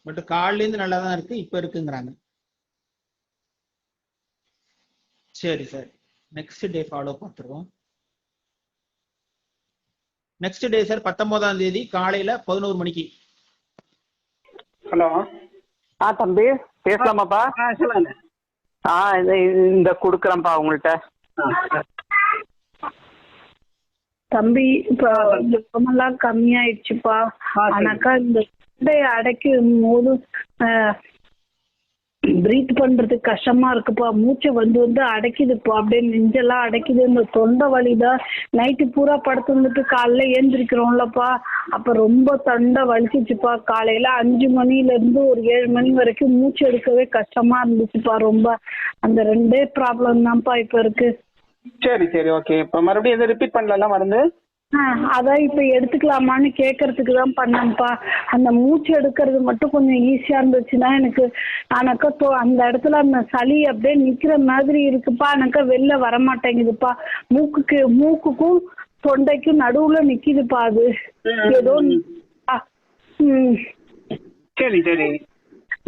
பட் கால்ல இருந்து நல்லா தான் இருக்கு, இப்ப இருக்குங்கிறாங்க. சரி சார், நெக்ஸ்ட் டே ஃபாலோ பார்த்துருவோம். நெக்ஸ்ட் டே சார் 19ஆம் தேதி காலையில 11 மணிக்கு. ஹலோ தம்பி பேசலாமாப்பா? சொல்லுங்க. இந்த கொடுக்குறேன்ப்பா உங்கள்கிட்ட. தம்பி இப்ப ஜுரமெல்லாம் கம்மியாயிடுச்சுப்பா. ஆனாக்கா இந்த தொண்டையை அடைக்கும் போது பிரீத் பண்றதுக்கு கஷ்டமா இருக்குப்பா. மூச்சை வந்து அடைக்குதுப்பா, அப்படியே நெஞ்செல்லாம் அடைக்குது. இந்த தொண்டை வலிதான். நைட்டு பூரா படுத்து வந்துட்டு காலைல ஏந்திரிக்கிறோம்லப்பா, அப்ப ரொம்ப தொண்டை வலிச்சிச்சுப்பா. காலையில 5 மணில இருந்து ஒரு 7 மணி வரைக்கும் மூச்சு எடுக்கவே கஷ்டமா இருந்துச்சுப்பா ரொம்ப. அந்த 2 ப்ராப்ளம் தான்ப்பா இப்ப இருக்கு. சரி ஓகே. இப்ப மறுபடியும் எதுவும் ரிப்பீட் பண்ணல மருந்து? அதான் இப்ப எடுத்துக்கலாமான்னு கேட்கறதுக்கு தான் பண்ணேன்ப்பா. அந்த மூச்சு எடுக்கிறது மட்டும் கொஞ்சம் ஈஸியா இருந்துச்சுன்னா எனக்கு. ஆனாக்கா அந்த இடத்துல அந்த சளி அப்படியே நிக்கிற மாதிரி இருக்குப்பா. ஆனாக்கா வெளில வரமாட்டேங்குதுப்பா. மூக்குக்கும் தொண்டைக்கும் நடுவுல நிக்குதுப்பா. அது ஏதோ சரி.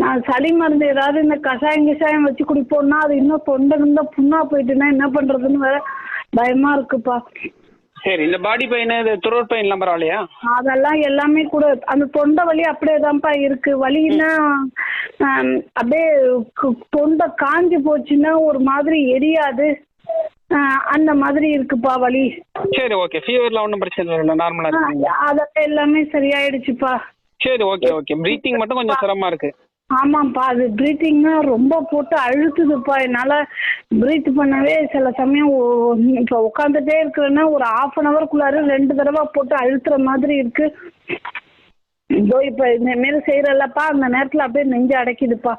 நான் சளி மருந்து ஏதாவது இந்த கஷாயம் வச்சு குடிப்போம்னா அது இன்னும் தொண்டை இருந்தா புண்ணா போயிட்டுன்னா என்ன பண்றதுன்னு வேற பயமா இருக்குப்பா. சரி, இந்த பாடி பெயின், த்ரோட் பெயின் எல்லாம் பரவாயில்லையா? அதெல்லாம் எல்லாமே கூட அந்த தொண்டை வலி அப்படியேதான்ப்பா இருக்கு. வலின்னா அப்படியே தொண்டை காஞ்சி போச்சுன்னா ஒரு மாதிரி எரியாது, அந்த மாதிரி இருக்குப்பா வலி. சரி ஓகே. ஃபீவர்லாம் ஒன்றும் பிரச்சனை இல்லை, நார்மலா இருக்கு. அதெல்லாம் எல்லாமே சரியாயிடுச்சுப்பா. சரி ஓகே. பிரீத்திங் மட்டும் கொஞ்சம் சிரமமா இருக்கு. ஆமாப்பா, அது பிரீத்திங்னா ரொம்ப போட்டு அழுத்துதுப்பா. என்னால பிரீத் பண்ணவே சில சமயம் இப்போ உட்காந்துட்டே இருக்கிறேன்னா ஒரு 1/2 ஹவருக்குள்ளார 2 தடவை போட்டு அழுத்துற மாதிரி இருக்கு. இதோ இப்ப இந்த மாரி செய்யறல்லப்பா, அந்த நேரத்துல அப்படியே நெஞ்சு அடைக்குதுப்பா.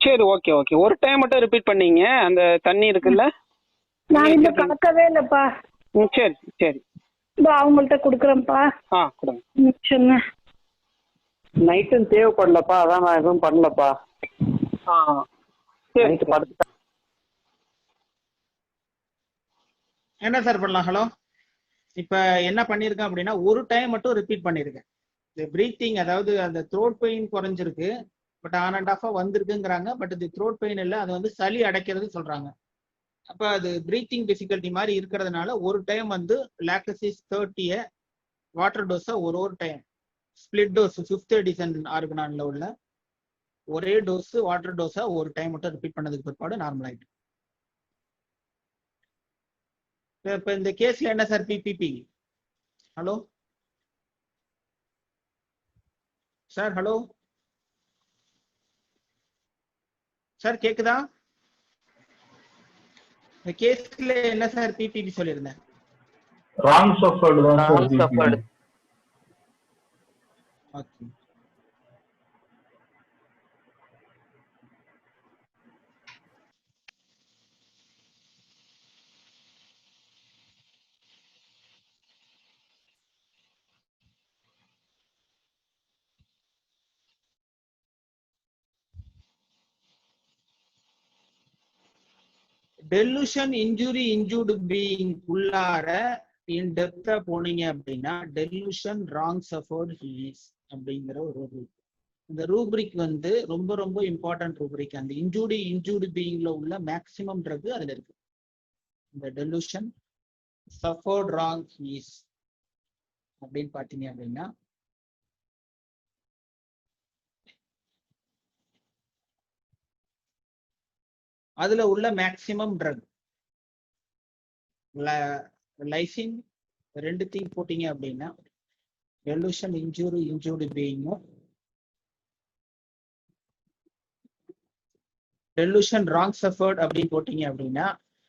சரி ஓகே. ஒரு டைம் மட்டும் ரிப்பீட் பண்ணீங்க. அந்த தண்ணி இருக்குல்ல, நான் இந்த கலக்கவே இல்லப்பா. சரி. இதோ அவங்கள்ட்ட கொடுக்குறேன்ப்பா. கொடுங்க. சொன்ன நைட்டும் தேவைப்படலப்பா, அதான் நான் எதுவும் பண்ணலப்பா. என்ன சார் பண்ணலாம்? ஹலோ, இப்ப என்ன பண்ணிருக்கேன் அப்படின்னா ஒரு டைம் மட்டும் ரிப்பீட் பண்ணிருக்கேன். இந்த பிரீத்திங், அதாவது அந்த த்ரோட் பெயின் குறைஞ்சிருக்கு, பட் ஆன் அண்ட் ஆஃபா வந்திருக்குங்கிறாங்க. பட் இது த்ரோட் பெயின் இல்லை, அது வந்து சளி அடைக்கிறது சொல்றாங்க. அப்ப அது பிரீத்திங் டிஃபிகல்ட்டி மாதிரி இருக்கிறதுனால ஒரு டைம் வந்து லாக்டசிஸ் 30 வாட்டர் டோஸை ஒரு time split dose 5th edition ஆர்கனான்ல உள்ள ஒரே டோஸ் வாட்டர் டோஸா ஒரு டைம் மட்டும் ரிப்பீட் பண்ணதுக்கு பிற்பாடு நார்மல் ஆயிட்டு. இப்ப இந்த கேஸ்ல என்ன sir PPP? Hello sir, hello sir, கேக்குதா? இந்த கேஸ்ல என்ன சார் பிபிபி சொல்லியிருந்தேன்? ராங் சஃபர்டு தான் sir. Okay. Delusion injury injured being உள்ளார இன் டெப்தா போனீங்க அப்படின்னா டெலூஷன் ராங் சஃபர்டு ஹீஸ் அப்படிங்கிற ஒரு ரூபிக். இந்த ரூபிரிக் வந்து ரொம்ப ரொம்ப இம்பார்ட்டன்ட் ரூபிரிக். அந்த இன்ஜூர்டு பீயிங்ல உள்ள மேக்சிமம் ட்ரக் அதுல இருக்கு. இந்த டெலூஷன் சஃபர்டு ராங் ஹீஸ் அப்படின்னு பாத்தீங்க அப்படின்னா அதுல உள்ள மேக்சிமம் ட்ரக் லைசின் ரெண்டுத்தையும் போட்டீங்க அப்படின்னா டெலூஷன் இன்ஜூர்டு பீயிங்கும் டெலூஷன் ராங் சஃபர்ட் அப்படின்னு போட்டீங்க அப்படின்னா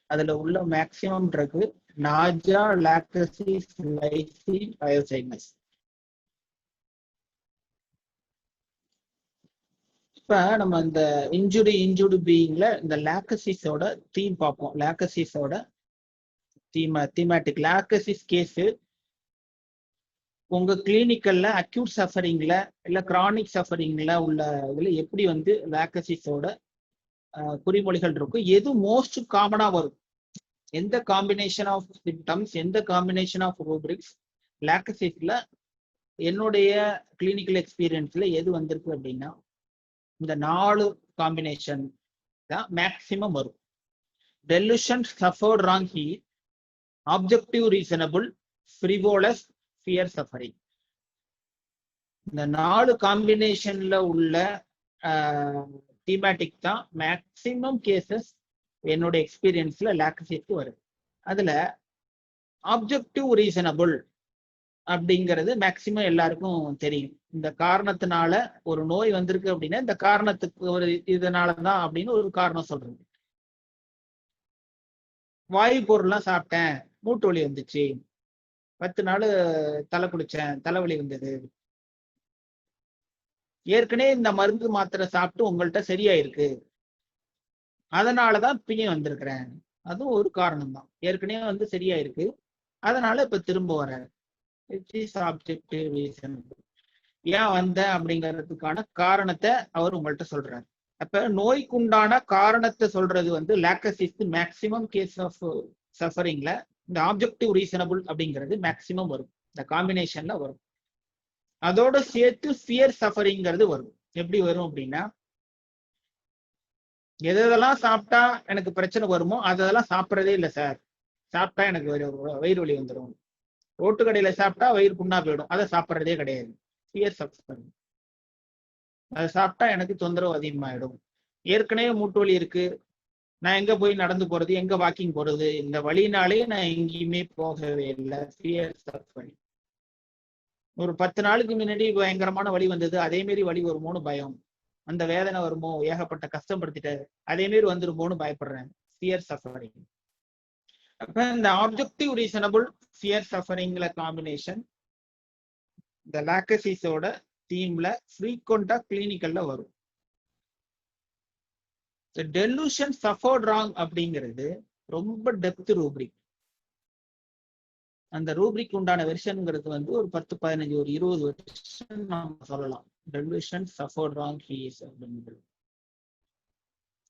அதுல உள்ள maximum drug Naja, Lachesis, Lyssin, பயோசைனஸ். இப்ப நம்ம இந்த இன்ஜுரி பீயிங்ல இந்த லாக்கசிஸோட தீம் பார்ப்போம். லாக்கசிஸோட தீமேட்டிக் லாக்கசிஸ் கேஸ் உங்க கிளினிக்கல்ல அக்யூட் சஃபரிங்ல இல்ல கிரானிக் சஃபரிங்ல உள்ள இதுல எப்படி வந்து லாக்கசிஸோட குறிமொழிகள் இருக்கும், எது மோஸ்ட் காமனா வரும், எந்த காம்பினேஷன் ஆஃப் சிம்டம்ஸ், எந்த காம்பினேஷன் ஆஃப் ரூப்ரிக்ஸ் லாக்கசிஸ்ல என்னுடைய கிளினிக்கல் எக்ஸ்பீரியன்ஸ்ல எது வந்திருக்கு அப்படின்னா இந்த 4 காம்பினேஷன் தான் மேக்சிமம் வரும். Delusion, suffered wrong heat, objective reasonable, frivolous, fear suffering. இந்த 4 காம்பினேஷன்ல உள்ள தீமேட்டிக் தான் மேக்சிமம் கேசஸ் என்னோட எக்ஸ்பீரியன்ஸ்ல லாக்கசிஸ்க்கு வருது. அதுல ஆப்ஜெக்டிவ் ரீசனபிள் அப்படிங்கிறது மேக்சிமம் எல்லாருக்கும் தெரியும். இந்த காரணத்தினால ஒரு நோய் வந்திருக்கு அப்படின்னா இந்த காரணத்துக்கு ஒரு இதனாலதான் அப்படின்னு ஒரு காரணம் சொல்றது. வாயு பொருள்லாம் சாப்பிட்டேன், மூட்டு வலி வந்துச்சு, 10 நாள் தலை குளிச்சேன், தலைவலி வந்தது, ஏற்கனவே இந்த மருந்து மாத்திரை சாப்பிட்டு உங்கள்கிட்ட சரியாயிருக்கு, அதனாலதான் இப்பயும் வந்திருக்கிறேன், அதுவும் ஒரு காரணம் தான். ஏற்கனவே வந்து சரியாயிருக்கு, அதனால இப்ப திரும்ப வரேன். Objective reason. ஏன் வந்த அப்படிங்கிறதுக்கான காரணத்தை அவர் உங்கள்கிட்ட சொல்றாரு. அப்ப நோய்க்குண்டான காரணத்தை சொல்றது வந்து லாக்கசிஸ்க்கு மேக்சிமம் கேஸ் ஆஃப் சஃபரிங்ல இந்த ஆப்ஜெக்டிவ் ரீசனபிள் அப்படிங்கிறது மேக்சிமம் வரும், இந்த காம்பினேஷன்ல வரும். அதோட சேர்த்து ஃபியர் சஃபரிங்கிறது வரும். எப்படி வரும் அப்படின்னா எதெல்லாம் சாப்பிட்டா எனக்கு பிரச்சனை வருமோ அதெல்லாம் சாப்பிட்றதே இல்லை சார், சாப்பிட்டா எனக்கு வயிறு வலி வந்துடும், ரோட்டு கடையில சாப்பிட்டா வயிறு புண்ணா போயிடும், அதை சாப்பிட்றதே கிடையாது, ஃபியர் சஃபரிங். அதை சாப்பிட்டா எனக்கு தொந்தரவு அதிகமாயிடும், ஏற்கனவே மூட்டு வலி இருக்கு, நான் எங்க போய் நடந்து போறது, எங்க வாக்கிங் போறது, இந்த வழினாலே நான் எங்கேயுமே போகவே இல்லை, ஃபியர் சஃபரிங். ஒரு 10 நாளுக்கு முன்னாடி பயங்கரமான வலி வந்தது, அதே மாரி வலி வருமோன்னு பயம், அந்த வேதனை வருமோ, ஏகப்பட்ட கஷ்டப்படுத்திட்டாரு, அதே மாரி வந்துருமோன்னு பயப்படுறேன், ஃபியர் சஃபரிங். அப்ப இந்த ஆப்ஜெக்டிவ் ரீசனபிள் ஃபியர் சஃபரிங்ல காம்பினேஷன் இந்த லாக்கசிஸோட தீம்ல ஃப்ரீக்வெண்டா கிளினிக்கல்ல வரும். டெலுஷன், சஃபர்ட் ராங் அப்படிங்கிறது ரொம்ப டெப்த் ரூப்ரிக். அந்த ரூப்ரிக் உண்டான வெர்ஷன்ங்கிறது வந்து ஒரு 10, 15, ஒரு 20 வெர்ஷன் நம்ம சொல்லலாம். டெலுஷன், சஃபர்ட் ராங் ஹீஸ் அப்படிங்கிறது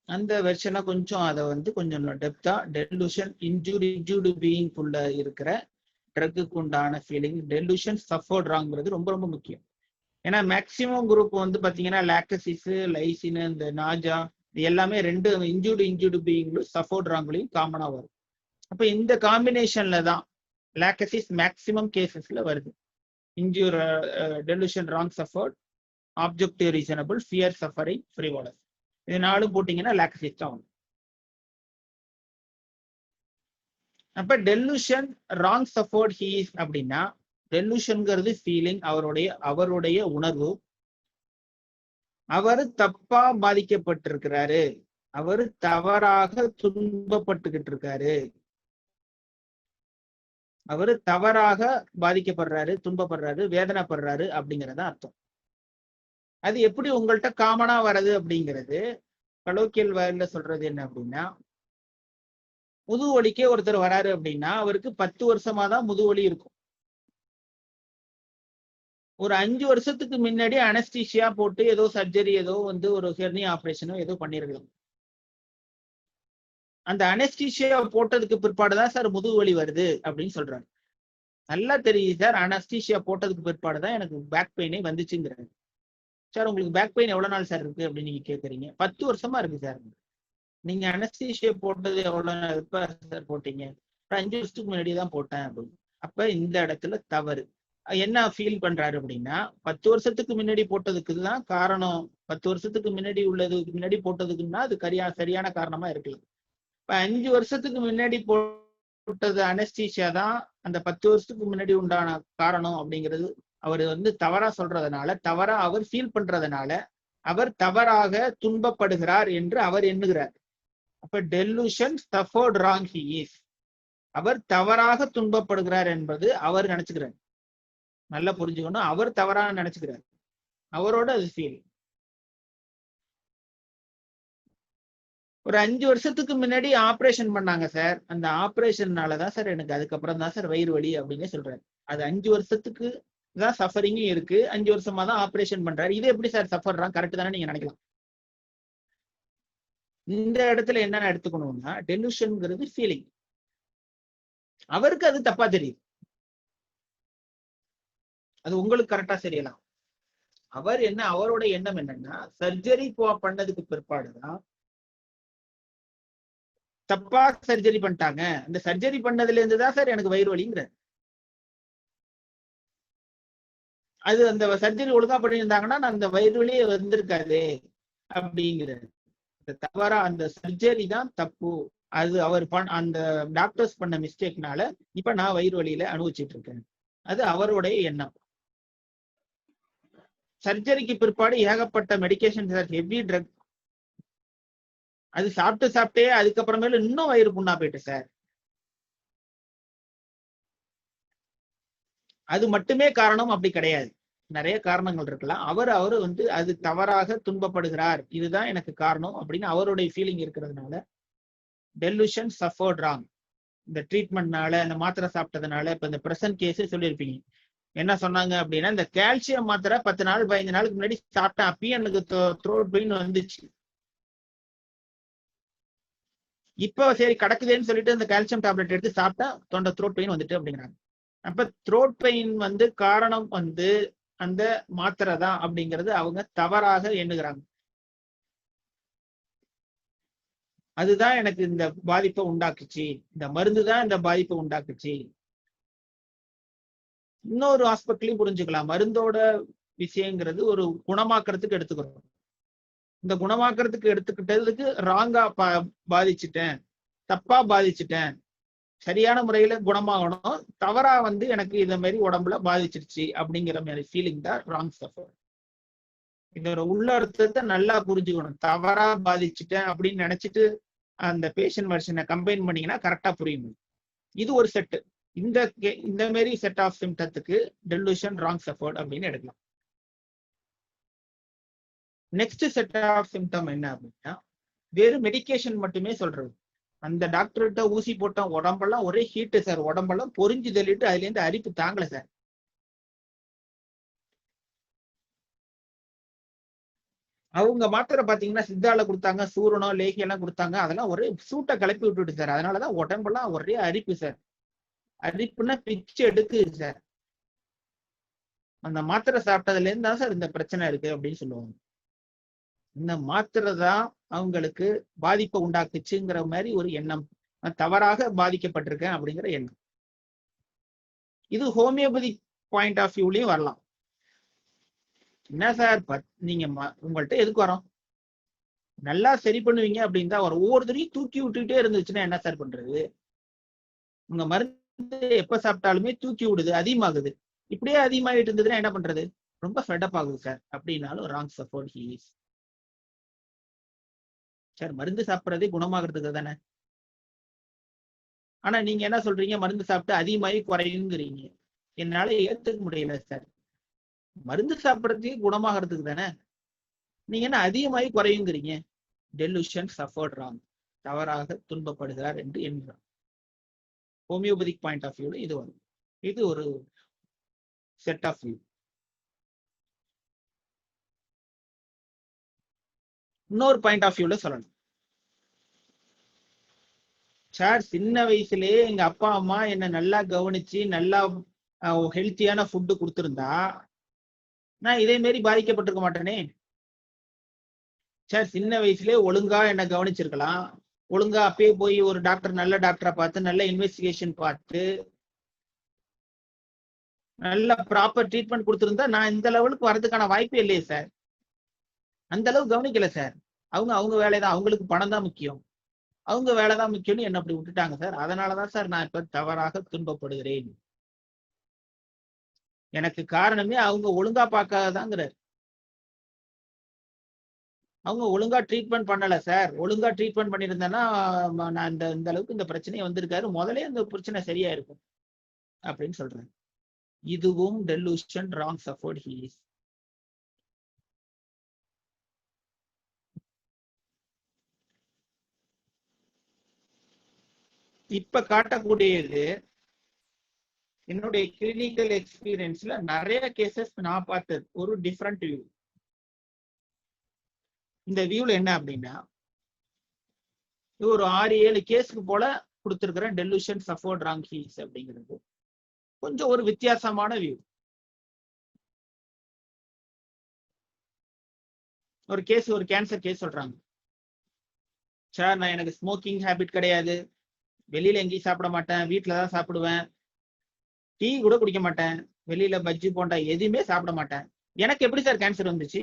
அந்த வெர்ஷனை கொஞ்சம் அதை வந்து கொஞ்சம் டெப்தா டெலுஷன் இன்ஜூர்டு பீயிங்குள்ள இருக்கிற ட்ரக்குக்கு உண்டான ஃபீலிங், டெலுஷன் சஃபர்ட் ராங்கிறது ரொம்ப ரொம்ப முக்கியம். ஏன்னா மேக்சிமம் குரூப் வந்து பாத்தீங்கன்னா லாக்கசிஸ், லைசின், இந்த நாஜா இது எல்லாமே 2 இன்ஜூர்டு பீயிங்லும் சஃபர்ட் ராங்லையும் காமனா வரும். அப்ப இந்த காம்பினேஷன்ல தான் லாக்கசிஸ் மேக்சிமம் கேசஸ்ல வருது. Delusion, wrong suffered, objective reasonable, fear suffering, frivolous, இது 4 போட்டீங்கன்னா லாக்கசிஸ் தான் வரும். அப்ப டெலுஷன், ராங் சஃபர்ட் ஹீஸ் அப்படின்னா டெலுஷன்ங்கிறது ஃபீலிங், அவருடைய உணர்வு. அவர் தப்பா பாதிக்கப்பட்டிருக்கிறாரு, அவர் தவறாக துன்பப்பட்டுக்கிட்டு இருக்காரு, அவரு தவறாக பாதிக்கப்படுறாரு, துன்பப்படுறாரு, வேதனைப்படுறாரு அப்படிங்கிறத அர்த்தம். அது எப்படி உங்கள்கிட்ட காமனா வர்றது அப்படிங்கிறது கலோக்கியல் வேர்ல சொல்றது என்ன அப்படின்னா, முதுகு வலிக்கே ஒருத்தர் வராரு அப்படின்னா அவருக்கு 10 வருஷமா தான் முதுகு வலி இருக்கும். ஒரு 5 வருஷத்துக்கு முன்னாடி அனஸ்தீசியா போட்டு ஏதோ சர்ஜரி, ஏதோ வந்து ஒரு ஹெர்னியா ஆப்ரேஷனோ ஏதோ பண்ணிருக்கலாம். அந்த அனஸ்தீசியா போட்டதுக்கு பிற்பாடுதான் சார் முதுகு வலி வருது அப்படின்னு சொல்றாங்க. நல்லா தெரியுது சார், அனஸ்தீசியா போட்டதுக்கு பிற்பாடுதான் எனக்கு பேக் பெயினே வந்துச்சுங்கிறாங்க. சார் உங்களுக்கு பேக் பெயின் எவ்வளவு நாள் சார் இருக்கு அப்படின்னு நீங்க கேட்குறீங்க. 10 வருஷமா இருக்கு சார். நீங்க அனஸ்தீசியா போட்டது எவ்வளவு எப்ப சார் போட்டீங்க? 5 வருஷத்துக்கு முன்னாடி தான் போட்டேன் அப்படின்னு. அப்ப இந்த இடத்துல தவறு. என்ன ஃபீல் பண்றாரு அப்படின்னா 10 வருஷத்துக்கு முன்னாடி போட்டதுக்கு தான் காரணம், 10 வருஷத்துக்கு முன்னாடி போட்டதுக்குன்னா அது சரியான காரணமா இருக்கலாம். இப்ப 5 வருஷத்துக்கு முன்னாடி போட்டது அனஸ்தீசியா தான் அந்த 10 வருஷத்துக்கு முன்னாடி உண்டான காரணம் அப்படிங்கிறது அவர் வந்து தவறா சொல்றதுனால, தவறா அவர் ஃபீல் பண்றதுனால அவர் தவறாக துன்பப்படுகிறார் என்று அவர் எண்ணுகிறார். அப்ப delusion, suffered wrong he is, அவர் தவறாக துன்பப்படுகிறார் என்பது அவர் நினைச்சுக்கிறார். நல்லா புரிஞ்சுக்கணும், அவர் தவறாக நினைச்சுக்கிறார், அவரோட அது ஃபீல். ஒரு 5 வருஷத்துக்கு முன்னாடி ஆபரேஷன் பண்ணாங்க சார். அந்த ஆபரேஷன்னாலதான் சார் எனக்கு அதுக்கப்புறம் தான் சார் வயிறு வலி அப்படின்னு சொல்றாரு. அது 5 வருஷத்துக்கு தான் சஃபரிங்கும் இருக்கு. 5 வருஷமா தான் ஆபரேஷன் பண்றாரு. இது எப்படி சார் சஃபர்றான்? கரெக்ட் தானே நீங்க நினைக்கலாம். இந்த இடத்துல என்னென்ன எடுத்துக்கணும்னா, டெலியூஷன்ங்கிறது ஃபீலிங். அவருக்கு அது தப்பா தெரியுது. அது உங்களுக்கு கரெக்டா தெரியலாம். அவர் என்ன, அவரோட எண்ணம் என்னன்னா, சர்ஜரி பண்ணதுக்கு பிற்பாடுதான் தப்பா சர்ஜரி பண்ணிட்டாங்க, அந்த சர்ஜரி பண்ணதுல இருந்து தான் சார் எனக்கு வயிறு வலிங்கிற. அது அந்த சர்ஜரி ஒழுங்கா பண்ணியிருந்தாங்கன்னா நான் அந்த வயிறு வலியே வந்திருக்காது அப்படிங்கிற. தவறா அந்த சர்ஜரி தான் தப்பு, அது அவர் அந்த டாக்டர்ஸ் பண்ண மிஸ்டேக்னால இப்ப நான் வயிறு வலியில அனுபவிச்சுட்டு இருக்கேன். அது அவருடைய எண்ணம். சர்ஜரிக்கு பிற்பாடு ஏகப்பட்ட மெடிகேஷன் சார், ஹெவி ட்ரக், அது சாப்பிட்டே அதுக்கப்புறமேல இன்னும் வயிறு புண்ணா போயிட்டு சார். அது மட்டுமே காரணம் அப்படி கிடையாது, நிறைய காரணங்கள் இருக்கலாம். அவரு வந்து அது தவறாக துன்பப்படுகிறார், இதுதான் எனக்கு காரணம் அப்படின்னு அவருடைய ஃபீலிங் இருக்கிறதுனால டெலூஷன் சஃபர்ட் ராங். இந்த ட்ரீட்மெண்ட்னால, இந்த மாத்திரை சாப்பிட்டதுனால, இப்ப இந்த பிரசன்ட் கேஸே சொல்லியிருப்பீங்க. என்ன சொன்னாங்க அப்படின்னா, இந்த கால்சியம் மாத்திரை 10 நாள் 15 நாளுக்கு முன்னாடி சாப்பிட்டேன், அப்பயும் எனக்கு த்ரோட் பெயின் வந்துச்சு. இப்ப சரி கிடக்குதுன்னு சொல்லிட்டு இந்த கால்சியம் டேப்லெட் எடுத்து சாப்பிட்டா தொண்டை த்ரோட் பெயின் வந்துட்டு அப்படிங்கிறாங்க. அப்ப த்ரோட் பெயின் வந்து காரணம் வந்து அந்த மாத்திரை தான் அப்படிங்கிறது அவங்க தவறாக எண்ணுகிறாங்க. அதுதான் எனக்கு இந்த பாதிப்பை உண்டாக்குச்சு, இந்த மருந்து தான் இந்த பாதிப்பை உண்டாக்குச்சு. இன்னொரு ஆஸ்பெக்ட்லயும் புரிஞ்சுக்கலாம், மருந்தோட விஷயங்கிறது ஒரு குணமாக்குறதுக்கு எடுத்துக்கிறோம். இந்த குணமாக்குறதுக்கு எடுத்துக்கிட்டதுக்கு ராங்கா பாதிச்சுட்டேன், தப்பா பாதிச்சுட்டேன், சரியான முறையில குணமாகணும், தவறா வந்து எனக்கு இந்த மாதிரி உடம்புல பாதிச்சிருச்சு அப்படிங்கிற மாதிரி ஃபீலிங் தான் ராங் சஃபர். இதோட உள்ள அர்த்தத்தை நல்லா புரிஞ்சுக்கணும். தவறா பாதிச்சுட்டேன் அப்படின்னு நினைச்சிட்டு அந்த பேஷண்ட் வெர்ஷனை கம்பைன் பண்ணீங்கன்னா கரெக்டா புரியும். இது ஒரு செட்டு. இந்த மாதிரி செட் ஆஃப் சிம்டத்துக்கு டெலூஷன் ராங் சஃபர்ட் அப்படின்னு எடுக்கலாம். நெக்ஸ்ட் செட் ஆஃப் சிம்டம் என்ன அப்படின்னா, வெறும் மெடிகேஷன் மட்டுமே சொல்றது. அந்த டாக்டர்கிட்ட ஊசி போட்ட உடம்பெல்லாம் ஒரே ஹீட்டு சார், உடம்பெல்லாம் பொறிஞ்சு தள்ளிட்டு அதுல இருந்து அரிப்பு தாங்கல சார். அவங்க மாத்திரை பாத்தீங்கன்னா சித்தால கொடுத்தாங்க, சூரணம் லேகியெல்லாம் கொடுத்தாங்க, அதெல்லாம் ஒரே சூட்டை கிளப்பி விட்டுட்டு சார். அதனாலதான் உடம்பெல்லாம் ஒரே அரிப்பு சார். அரிப்புன்னா பிச்சு எடுக்குது சார். அந்த மாத்திரை சாப்பிட்டதுல இருந்து தான் சார் இந்த பிரச்சனை இருக்கு அப்படின்னு சொல்லுவாங்க. இந்த மாத்திரை தான் அவங்களுக்கு பாதிப்பை உண்டாக்குச்சுங்கிற மாதிரி ஒரு எண்ணம், நான் தவறாக பாதிக்கப்பட்டிருக்கேன் அப்படிங்கிற எண்ணம். இது ஹோமியோபதி பாயிண்ட் ஆஃப் வியூலயும் வரலாம். என்ன சார் நீங்க உங்கள்கிட்ட எதுக்கு வரோம், நல்லா சரி பண்ணுவீங்க அப்படின்னு தான் வரும். ஒவ்வொருத்தரையும் தூக்கி விட்டுக்கிட்டே இருந்துச்சுன்னா என்ன சார் பண்றது? உங்க மருந்து எப்ப சாப்பிட்டாலுமே தூக்கி விடுது, அதிகமாகுது. இப்படியே அதிகமாகிட்டு இருந்ததுன்னா என்ன பண்றது? ரொம்ப ஃபெடப் ஆகுது சார் அப்படின்னாலும் wrong suffered he is. Sir மருந்து சாப்பிட்றதே குணமாகறதுக்கு தானே. ஆனா நீங்க என்ன சொல்றீங்க, மருந்து சாப்பிட்டு அதிகமாகி குறையுங்கிறீங்க. என்னால ஏத்துக்க முடியல சார். மருந்து சாப்பிட்றதே குணமாகறதுக்கு தானே, நீங்க என்ன அதிகமாகி குறையுங்கிறீங்க? டெலூஷன் சஃபர்ட் ராங், தவறாக துன்பப்படுகிறார் என்று எண்ணுறார். ஹோமியோபதிக் பாயிண்ட் ஆஃப் வியூல இது வரும். இது ஒரு செட் ஆஃப் வியூ. இன்னொரு பாயிண்ட் ஆஃப் வியூல சொல்லணும். சார் சின்ன வயசுலயே எங்க அப்பா அம்மா என்ன நல்லா கவனிச்சு நல்லா ஹெல்த்தியான ஃபுட்டு கொடுத்துருந்தா நான் இதே மாரி பாதிக்கப்பட்டிருக்க மாட்டேனே. சார் சின்ன வயசுலயே ஒழுங்கா என்ன கவனிச்சிருக்கலாம், ஒழுங்கா அப்பயே போய் ஒரு டாக்டர், நல்ல டாக்டரை பார்த்து நல்ல இன்வெஸ்டிகேஷன் பார்த்து நல்ல ப்ராப்பர் ட்ரீட்மெண்ட் கொடுத்துருந்தா நான் இந்த லெவலுக்கு வர்றதுக்கான வாய்ப்பே இல்லையே சார். அந்த அளவு கவனிக்கல சார். அவங்க வேலைதான், அவங்களுக்கு பணம் தான் முக்கியம், அவங்க வேலைதான் முக்கியம்னு என்ன அப்படி விட்டுட்டாங்க சார். அதனாலதான் சார் நான் இப்ப தவறாக துன்பப்படுகிறேன். எனக்கு காரணமே அவங்க ஒழுங்கா பார்க்காதாங்கிறார். அவங்க ஒழுங்கா ட்ரீட்மெண்ட் பண்ணல சார். ஒழுங்கா ட்ரீட்மெண்ட் பண்ணியிருந்தேன்னா நான் இந்த அளவுக்கு இந்த பிரச்சனையை வந்திருக்காரு, முதலே அந்த பிரச்சனை சரியா இருக்கும் அப்படின்னு சொல்றேன். இதுவும் delusion wrong suffered he is. இப்ப காட்டக்கூடியது என்னுடைய கிளினிக்கல் எக்ஸ்பீரியன்ஸ்ல நிறைய கேசஸ் நான் பார்த்தது ஒரு டிஃப்ரெண்ட் வியூ. இந்த வியூல என்ன அப்படின்னா, ஒரு 6-7 கேஸுக்கு போல கொடுத்துருக்கிற டெலூஷன் சஃபர்ட் ராங் ஹீல்ஸ் அப்படிங்கிறது கொஞ்சம் ஒரு வித்தியாசமான வியூ. ஒரு கேஸ், ஒரு கேன்சர் கேஸ் சொல்றாங்க, சார் நான் எனக்கு ஸ்மோக்கிங் ஹேபிட் கிடையாது, வெளியில எங்கேயும் சாப்பிட மாட்டேன், வீட்டில தான் சாப்பிடுவேன், டீ கூட குடிக்க மாட்டேன், வெளியில பஜ்ஜி போண்டா எதுவுமே சாப்பிட மாட்டேன், எனக்கு எப்படி சார் கேன்சர் வந்துச்சு?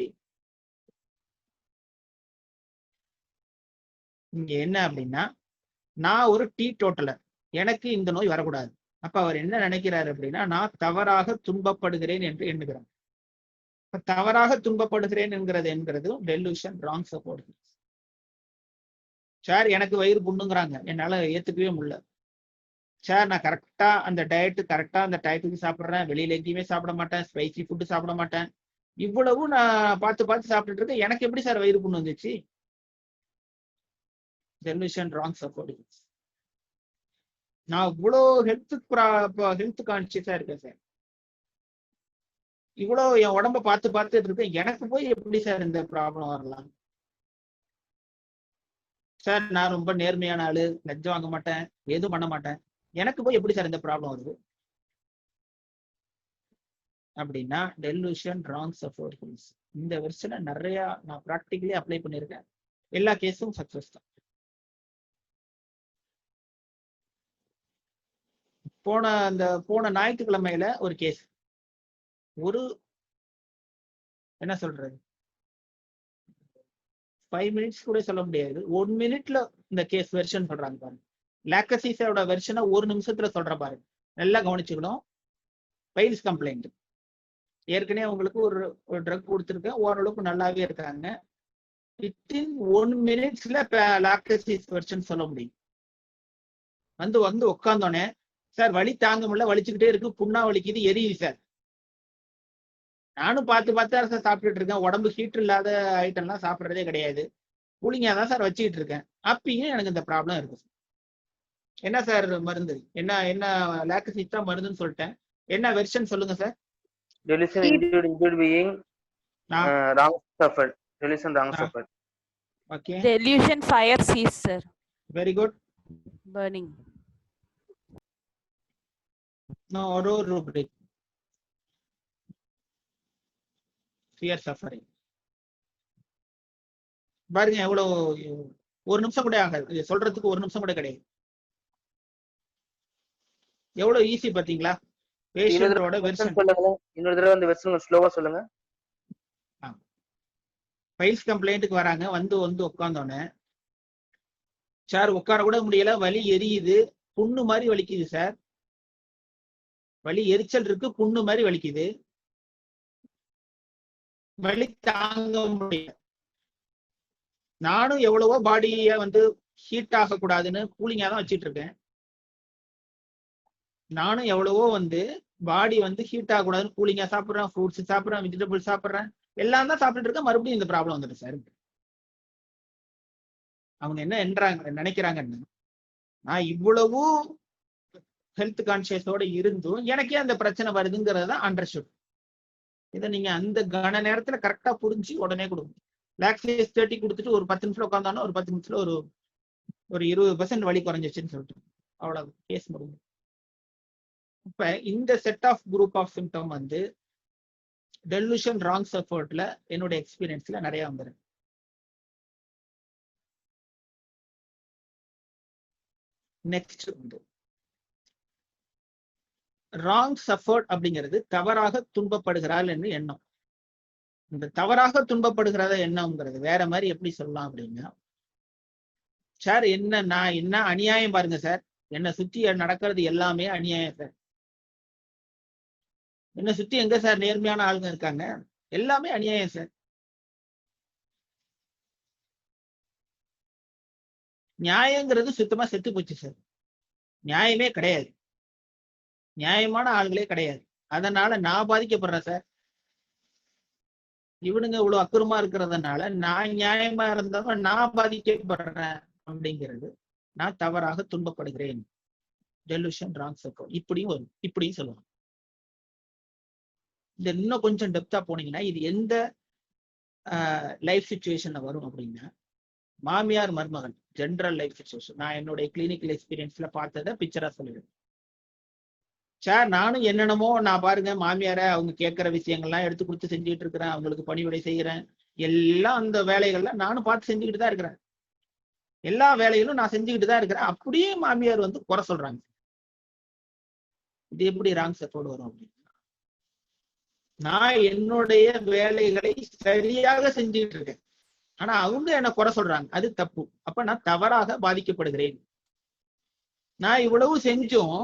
இங்க என்ன அப்படின்னா, நான் ஒரு டீ டோட்டலர், எனக்கு இந்த நோய் வரக்கூடாது. அப்ப அவர் என்ன நினைக்கிறாரு அப்படின்னா, நான் தவறாக துன்பப்படுகிறேன் என்று எண்ணுகிறார். தவறாக துன்பப்படுகிறேன் என்கிறது டெலூஷன் ராங் சப்போர்ட். சார் எனக்கு வயிறு புண்ணுங்கிறாங்க, என்னால ஏத்துக்கவே முடியல. சார் நான் கரெக்டா அந்த டயட்டு கரெக்டா அந்த டயத்துக்கு சாப்பிட்றேன், வெளியில எங்கேயுமே சாப்பிட மாட்டேன், ஸ்பைசி ஃபுட்டு சாப்பிட மாட்டேன், இவ்வளவு நான் பார்த்து பார்த்து சாப்பிட்டுட்டு இருக்கேன், எனக்கு எப்படி சார் வயிறு புண்ணு வந்துச்சு? Delusion wrong support. நான் இவ்வளோ ஹெல்த் கான்சியஸா இருக்கேன் சார், இவ்வளோ என் உடம்ப பார்த்து பார்த்துட்டு இருக்கேன், எனக்கு போய் எப்படி சார் இந்த ப்ராப்ளம் வரலாம்? சார் நான் ரொம்ப நேர்மையான ஆளு, லஞ்சம் வாங்க மாட்டேன், எதுவும் பண்ண மாட்டேன், எனக்கு போய் எப்படி சார் இந்த ப்ராப்ளம் வருது? அப்படின்னா டெலூஷன் ராங் சப்போர்ட் ஹீல்ஸ். இந்த வருஷத்துல நிறைய நான் ப்ராக்டிகலி அப்ளை பண்ணியிருக்கேன், எல்லா கேஸும் சக்சஸ் தான். போன ஞாயிற்றுக்கிழமையில ஒரு கேஸ், ஒரு என்ன சொல்றது 5 மினிட்ஸ் கூட சொல்ல முடியாது, 1 மினிட்ல இந்த கேஸ் வெர்ஷன் சொல்றாங்க பாருங்க. லாக்கசிஸோட வெர்ஷனை 1 நிமிஷத்துல சொல்ற பாருங்க, நல்லா கவனிச்சுக்கணும். பைல்ஸ் கம்ப்ளைண்ட் ஏற்கனவே உங்களுக்கு ஒரு ட்ரக் கொடுத்துருக்கேன், ஓரளவுக்கு நல்லாவே இருக்காங்க. வித்தின் 1 மினிட்ஸ்ல லாக்கசிஸ் வெர்ஷன் சொல்ல முடியும். வந்து உட்காந்தோடனே, சார் வலி தாங்க முடியல, வலிச்சுக்கிட்டே இருக்கு, புண்ணா வலிக்குது, எரியுது சார், நானும் பார்த்து சார் சாப்பிட்டுட்டு இருக்கேன், உடம்பு ஹீட் இல்லாத ஐட்டம்லாம் சாப்பிட்றதே கிடையாது, கூலிங்கா தான் சார் வச்சுக்கிட்டு இருக்கேன், அப்பயும் எனக்கு இந்த ப்ராப்ளம் இருக்கு. என்ன சார் மருந்து? என்ன லாக்கசிஸ் தான் மருந்துன்னு சொல்லிட்டேன், என்ன வெர்ஷன் சொல்லுங்க sir? Delusion include being wrong suffered. Delusion wrong suffered. Okay. Delusion fire cease, sir. Very good. Burning. No, rubric. Fear suffering. பாருங்க எவ்வளவு, 1 நிமிஷம் கூட ஆகாது சொல்றதுக்கு, 1 நிமிஷம் கூட கிடையாது. எவ்வளவு ஈஸி பாத்தீங்களா? பேஷண்டோட வெர்ஷன் சொல்லுங்க, இன்னொரு தடவை அந்த வெர்ஷன் ஸ்லோவா சொல்லுங்க. பைல்ஸ் கம்ப்ளைண்ட்டுக்கு வராங்க, வந்து உட்கார்ந்தோன்னே, சார் உட்கார கூட முடியல, வலி எரியுது, புண்ணு மாதிரி வலிக்குது சார், வலி எரிச்சல் இருக்கு, புண்ணு மாதிரி வலிக்குது, வலி தாங்க முடியல, நானும் எவ்வளவோ பாடிய ஹீட் ஆக கூடாதுன்னு கூலிங்கா தான் வச்சிட்டு இருக்கேன், நானும் எவ்வளவோ பாடி ஹீட் ஆக கூடாதுன்னு கூலிங்கா சாப்பிட்றேன், ஃப்ரூட்ஸ் சாப்பிட்றேன், வெஜிடபிள்ஸ் சாப்பிட்றேன், எல்லாம் தான் சாப்பிட்டுட்டு இருக்கேன், மறுபடியும் இந்த ப்ராப்ளம் வந்துட்டு சார். அவங்க என்ன நினைக்கிறாங்கன்னு, நான் இவ்வளவு ஹெல்த் கான்சியஸோட இருந்தும் எனக்கே அந்த பிரச்சனை வருதுங்கிறது தான் அண்டர்ஸ்டுட். இதை நீங்க அந்த கன நேரத்துல கரெக்டா புரிஞ்சு உடனே கொடுங்க. லாக்ஸேஸ் 30 கொடுத்துட்டு ஒரு 10 நிமிஷம் உட்காந்தாலும் ஒரு 10 நிமிஷத்துல ஒரு 20% வலி குறைஞ்சிச்சுன்னு சொல்லிட்டு அவ்வளவு கேஸ் முடியும். இப்ப இந்த set of group of symptom delusion wrong சப்போர்ட்ல என்னோட எக்ஸ்பீரியன்ஸ்ல நிறைய வந்துருக்கு. நெக்ஸ்ட் ராங் சப்போர்ட் அப்படிங்கிறது தவறாக துன்பப்படுகிறாள் என்று எண்ணம். இந்த தவறாக துன்பப்படுகிறத எண்ணம்ங்கிறது வேற மாதிரி எப்படி சொல்லலாம் அப்படின்னா, சார் நான் என்ன அநியாயம் பாருங்க சார், என்னை சுத்தி நடக்கிறது எல்லாமே அநியாயம் சார், என்னை சுத்தி எங்க சார் நேர்மையான ஆளுங்க இருக்காங்க, எல்லாமே அநியாயம் சார், நியாயங்கிறது சுத்தமா செத்து போச்சு சார், நியாயமே கிடையாது, நியாயமான ஆளுகளே கிடையாது, அதனால நான் பாதிக்கப்படுறேன் சார், இவனுங்க இவ்வளவு அக்குறமா இருக்கிறதுனால நான் நியாயமா இருந்தாலும் நான் பாதிக்கப்படுறேன் அப்படிங்கிறது நான் தவறாக துன்பப்படுகிறேன். Delusion wrong support. இப்படியும் வரும், இப்படியும் சொல்லுவாங்க. இந்த இன்னும் கொஞ்சம் டெப்தா போனீங்கன்னா இது எந்த லைஃப் சுச்சுவேஷன்ல வரும் அப்படின்னா, மாமியார் மருமகன் ஜென்ரல் லைஃப் சுச்சுவேஷன். நான் என்னுடைய கிளினிக்கல் எக்ஸ்பீரியன்ஸ்ல பார்த்ததை பிக்சரா சொல்லிடுறேன். சார் நானும் என்னென்னமோ நான் பாருங்க மாமியார அவங்க கேட்கிற விஷயங்கள்லாம் எடுத்து கொடுத்து செஞ்சுட்டு இருக்கிறேன், அவங்களுக்கு பணிவிடை செய்யறேன், எல்லாம் அந்த வேலைகள்ல நானும் பார்த்து செஞ்சுக்கிட்டு தான் இருக்கிறேன், எல்லா வேலைகளும் நான் செஞ்சுக்கிட்டு தான் இருக்கிறேன். அப்படியே மாமியார் வந்து குறை சொல்றாங்க. இது எப்படி ராங் சப்போர்ட் வரும் அப்படின்னு? நான் என்னுடைய வேலைகளை சரியாக செஞ்சுக்கிட்டு இருக்கேன், ஆனா அவங்க என்ன குறை சொல்றாங்க, அது தப்பு. அப்ப நான் தவறாக பாதிக்கப்படுகிறேன். நான் இவ்வளவு செஞ்சும்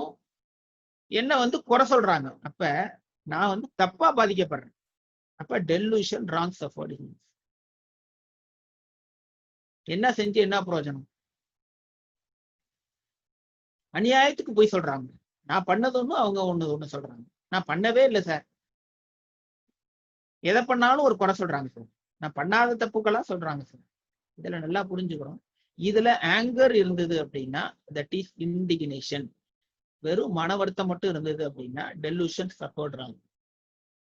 என்ன வந்து குறை சொல்றாங்க, அப்ப நான் வந்து தப்பா பாதிக்கப்படுறேன். அப்ப டெலூஷன் ராங் சப்போர்ட். என்ன செஞ்சு என்ன பிரயோஜனம்? அநியாயத்துக்கு போய் சொல்றாங்க. நான் பண்ணது ஒண்ணு, அவங்க ஒண்ணு சொல்றாங்க. நான் பண்ணவே இல்லை சார். எதை பண்ணாலும் ஒரு குறை சொல்றாங்க சார். நான் பண்ணாத தப்புக்கெல்லாம் சொல்றாங்க சார். இதுல நல்லா புரிஞ்சுக்கிறோம். இதுல ஆங்கர் இருந்தது அப்படின்னா தட் இஸ் இண்டிகினேஷன். வெறும் மன வருத்தம் மட்டும் இருந்தது அப்படின்னா டெலூஷன் சப்போர்ட்றாங்க.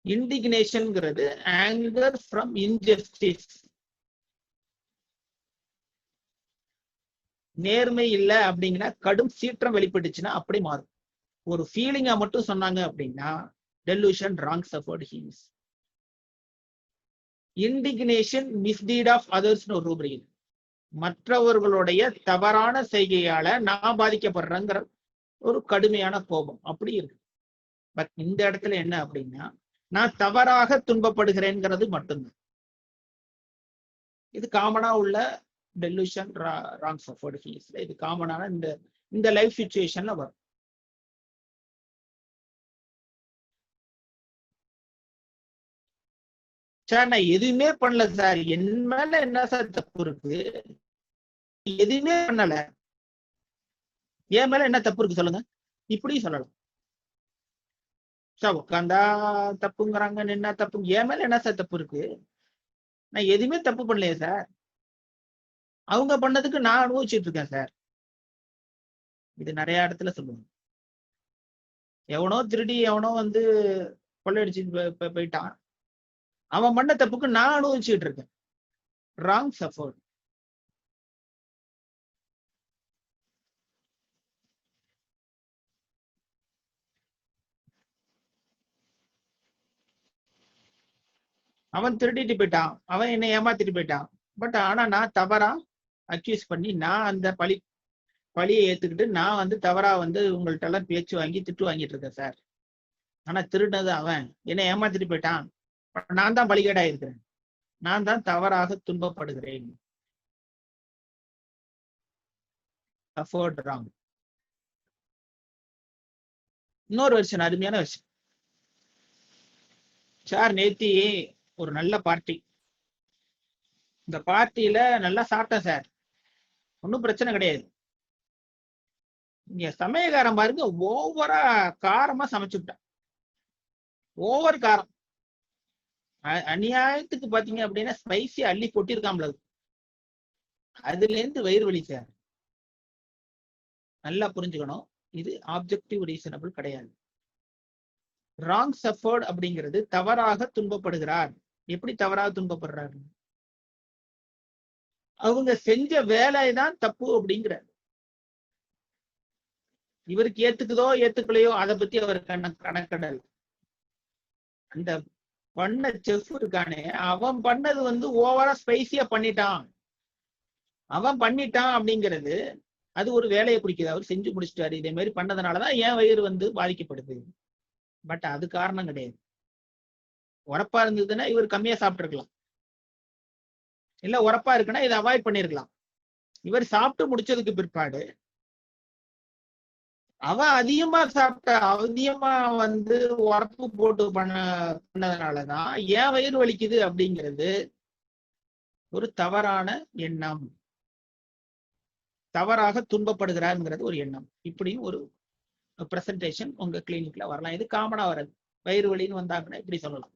இண்டிகினேஷன்ங்கிறது ஆங்கர் ஃப்ரம் இன்ஜஸ்டிஸ். நேர்மை இல்லை அப்படிங்கன்னா கடும் சீற்றம் வெளிப்பட்டுச்சுன்னா அப்படி மாறும். ஒரு ஃபீலிங்கா மட்டும் சொன்னாங்க அப்படின்னா டெலூஷன் ராங் சப்போர்ட் ஹீஸ். இண்டிகினேஷன் மிஸ்டீட் ஆஃப் அதர்ஸ்னு ஒரு ரூபரி. மற்றவர்களுடைய தவறான செய்கையால நான் பாதிக்கப்படுறேங்கிற ஒரு கடுமையான கோபம் அப்படி இருக்கு. பட் இந்த இடத்துல என்ன அப்படின்னா நான் தவறாக துன்பப்படுகிறேங்கிறது மட்டும்தான். இது காமனா உள்ள டெலூஷன் ராங் சப்போர்ட் ஹீஸ்ல இது காமனான இந்த லைஃப் சிச்சுவேஷன்ல வரும். சார் நான் எதுவுமே பண்ணல சார், என் மேல என்ன சார் தப்பு இருக்கு? எதுவுமே பண்ணல, என் மேல என்ன தப்பு இருக்கு சொல்லுங்க, இப்படி சொல்லலாம். சார் உட்காந்தா தப்புங்கிறாங்க, என்ன தப்பு, என் மேல என்ன சார் தப்பு இருக்கு? நான் எதுவுமே தப்பு பண்ணலையே சார், அவங்க பண்ணதுக்கு நான் அனுபவிச்சுட்டு இருக்கேன் சார். இது நிறைய இடத்துல சொல்லுவாங்க. எவனோ திருடி எவனோ வந்து கொள்ளையடிச்சு போயிட்டான், அவன் பண்ண தப்புக்கு நான் அனுபவிச்சுட்டு இருக்கேன். Wrong support. அவன் திருடிட்டு போயிட்டான், அவன் என்னை ஏமாத்திட்டு போயிட்டான். பட் ஆனா நான் தவறா அக்யூஸ் பண்ணி நான் அந்த பழியை ஏத்துக்கிட்டு நான் வந்து தவறா வந்து உங்கள்ட்ட எல்லாம் பேச்சு வாங்கி திட்டு வாங்கிட்டு இருக்கேன் சார். ஆனா திருடினது அவன், என்னை ஏமாத்திட்டு போயிட்டான், நான் தான் பலிகேடா இருக்கிறேன், நான் தான் தவறாக துன்பப்படுகிறேன். Support wrong. இன்னொரு வருஷம் அருமையான விஷயம் சார். நேத்தி ஒரு நல்ல பார்ட்டி, இந்த பார்ட்டியில நல்லா சாப்பிட்டேன் சார், ஒன்றும் பிரச்சனை கிடையாது. இங்க சமயக்காரன் பாருங்க ஓவரா காரமா சமைச்சுட்டான், ஓவர் காரம். அநியாயத்துக்கு பாத்தீங்க அப்படின்னா ஸ்பைசி அள்ளி கொட்டிருக்காம்ல, அதுல இருந்து வயிறு வலி சார். நல்லா புரிஞ்சுக்கணும், இது ஆப்ஜெக்டிவ் ரீசனபிள் கிடையாது. ராங் சப்போர்ட் அப்படிங்கிறது தவறாக துன்பப்படுகிறார். எப்படி தவறாக துன்பப்படுறாரு? அவங்க செஞ்ச வேலைதான் தப்பு அப்படிங்கிற, இவருக்கு ஏத்துக்குதோ ஏத்துக்கலையோ அதை பத்தி அவர் கணக்கடல். அந்த பண்ண செஃப் இருக்கானே அவன் பண்ணது வந்து ஓவரா ஸ்பைசியா பண்ணிட்டான், அவன் பண்ணிட்டான் அப்படிங்கிறது அது ஒரு வேலையை பிடிக்குது. அவர் செஞ்சு முடிச்சிட்டாரு, இதே மாதிரி பண்ணதுனாலதான் என் வயிறு வந்து பாதிக்கப்படுது. பட் அது காரணம் கிடையாது. உரப்பா இருந்ததுன்னா இவர் கம்மியா சாப்பிட்டுருக்கலாம், இல்ல உரப்பா இருக்குன்னா இதை அவாய்ட் பண்ணிருக்கலாம். இவர் சாப்பிட்டு முடிச்சதுக்கு பிற்பாடு அவன் அதிகமா சாப்பிட்ட, அதிகமா வந்து உரப்பு போட்டு பண்ணதுனாலதான் ஏன் வயிறு வலிக்குது அப்படிங்கிறது ஒரு தவறான எண்ணம். தவறாக துன்பப்படுகிறாருங்கிறது ஒரு எண்ணம். இப்படியும் ஒரு பிரசன்டேஷன் உங்க கிளினிக்ல வரலாம். இது காமனா வராது. வயிறு வலின்னு வந்தாங்கன்னா இப்படி சொல்லலாம்.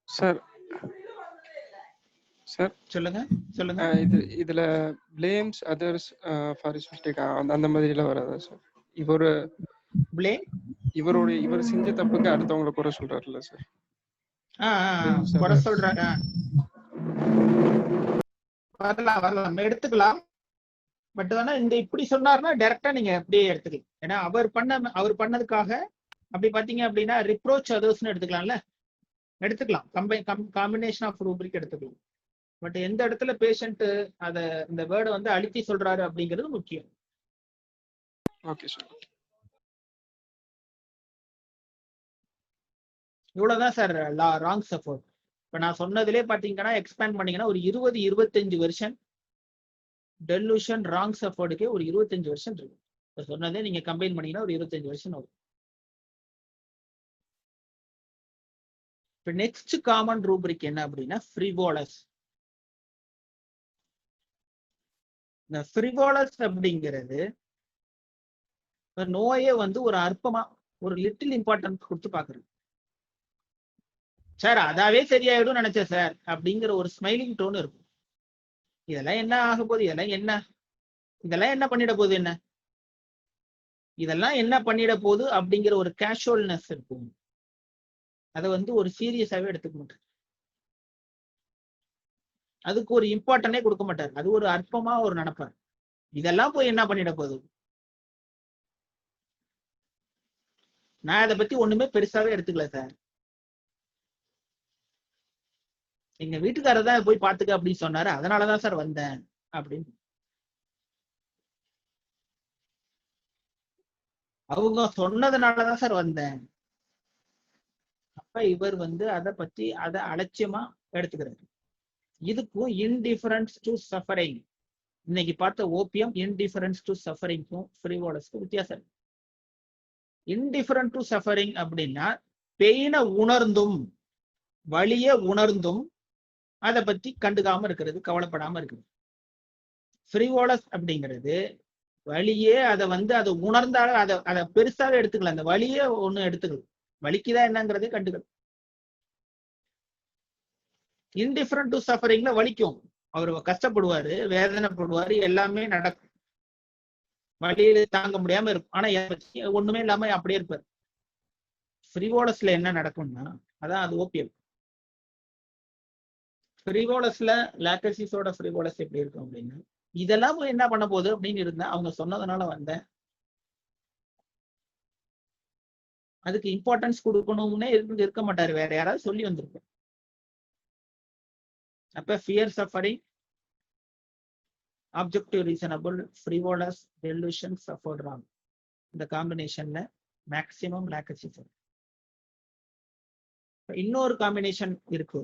சார் சார் சொல்லுங்க சொல்லுங்க. இதுல blames others for his mistake அந்த மாதிரி எல்லாம் வராதா சார்? இவர் செஞ்ச தப்புக்கு அடுத்தவங்களை குறை சொல்றாருல்ல சார்? குறை சொல்றாங்க, வரலாம் எடுத்துக்கலாம். பட் ஆனா இந்த இப்படி சொன்னார்னா டைரக்டா நீங்க அப்படியே எடுத்துக்கலாம். ஏன்னா அவர் பண்ணதுக்காக அப்படி பாத்தீங்க அப்படின்னா ரிப்ரோச் அதர்ஸ்னு எடுத்துக்கலாம். காம்பினேஷன் ஆஃப் ரூப்ரிக் எடுத்துக்கலாம். பட் எந்த இடத்துல பேஷண்ட் அத இந்த வேர்டை வந்து அழுத்தி சொல்றாரு அப்படிங்கிறது முக்கியம். Okay sir. இவ்வளவுதான் சார் ராங் சப்போர்ட். இப்ப நான் சொன்னதுலேயே பாத்தீங்கன்னா எக்ஸ்பேண்ட் பண்ணீங்கன்னா ஒரு 20-25 வருஷம் டெலூஷன் ராங் சப்போர்ட்டுக்கே ஒரு 25 வருஷம் இருக்கு. இப்ப சொன்னதே நீங்க கம்பைன் பண்ணீங்கன்னா ஒரு 25 வருஷம் வரும். இப்ப நெக்ஸ்ட் காமன் ரூப்ரிக் என்ன அப்படின்னா ஃப்ரிவோலஸ். இந்த ஃப்ரிவோலஸ் அப்படிங்கிறது நோயே வந்து ஒரு அற்பமா ஒரு லிட்டில் இம்பார்ட்டன்ஸ் கொடுத்து பாக்குறது. சார் அதாவே சரியாயிடும் நினைச்சேன் சார் அப்படிங்கிற ஒரு ஸ்மைலிங் டோன் இருக்கும். இதெல்லாம் என்ன ஆக போகுது, இதெல்லாம் என்ன பண்ணிட போகுது, இதெல்லாம் என்ன பண்ணிட போகுது அப்படிங்கிற ஒரு கேஷுவல்னஸ் இருக்கும். அதை வந்து ஒரு சீரியஸாவே எடுத்துக்க மாட்டார், அதுக்கு ஒரு இம்பார்ட்டனே கொடுக்க மாட்டார். அது ஒரு அற்பமா ஒரு நினைப்பார். இதெல்லாம் போய் என்ன பண்ணிட போகுது, நான் அதை பத்தி ஒண்ணுமே பெருசாவே எடுத்துக்கல சார், எங்க வீட்டுக்காரர் தான் போய் பாத்துக்க அப்படின்னு சொன்னாரு, அதனாலதான் சார் வந்தேன் அப்படின்னு. அவங்க சொன்னதுனாலதான் சார் வந்தேன். அப்ப இவர் வந்து அதை அலட்சியமா எடுத்துக்கிறாரு. இதுக்கும் இன்டிஃபரன்ஸ் டு சஃபரிங், இன்னைக்கு பார்த்த ஓபியம் இன்டிஃபரன்ஸ் டு சஃபரிங்க்கும் ஃப்ரிவோலஸ்க்கும் வித்தியாசம். இன்டிஃபரன்ட் டு சஃபரிங் அப்படின்னா பெயினை உணர்ந்தும் வலிய உணர்ந்தும் அதை பத்தி கண்டுக்காம இருக்கிறது, கவலைப்படாம இருக்குது. ஃப்ரிவோலஸ் அப்படிங்கிறது வலியே அதை உணர்ந்தாலும் அதை பெருசாவே எடுத்துக்கல, அந்த வலியே ஒண்ணு எடுத்துக்கல, வலிக்குதான் என்னங்கிறதே கண்டுக்கல. இன்டிஃபரன்ட் டு சஃபரிங்ல வலிக்கும், அவர் கஷ்டப்படுவாரு, வேதனைப்படுவாரு, எல்லாமே நடக்கும், வலியில தாங்க முடியாம இருக்கும், ஆனா ஒண்ணுமே இல்லாம அப்படியே இருப்பாரு. ஃப்ரிவோலஸ்ல என்ன நடக்கும்னா அதான் அது ஓபியம். ஃப்ரிவோலஸ்ல லாக்டசிஸோட ஃப்ரிவோலஸ் எப்படி இருக்கும் அப்படின்னா இதெல்லாம் என்ன பண்ண போகுது அப்படின்னு இருந்தா அவங்க சொன்னதுனால வந்தேன், அதுக்கு இம்பார்ட்டன்ஸ் கொடுக்கணும்னே இருக்க மாட்டாரு, வேற யாராவது சொல்லி வந்திருப்பேன். அப்ப fear suffering, objective reasonable, frivolous, delusion, suffered wrong, இந்த காம்பினேஷன்ல மேக்சிமம் லாக்டசிஸ். இன்னொரு காம்பினேஷன் இருக்கு,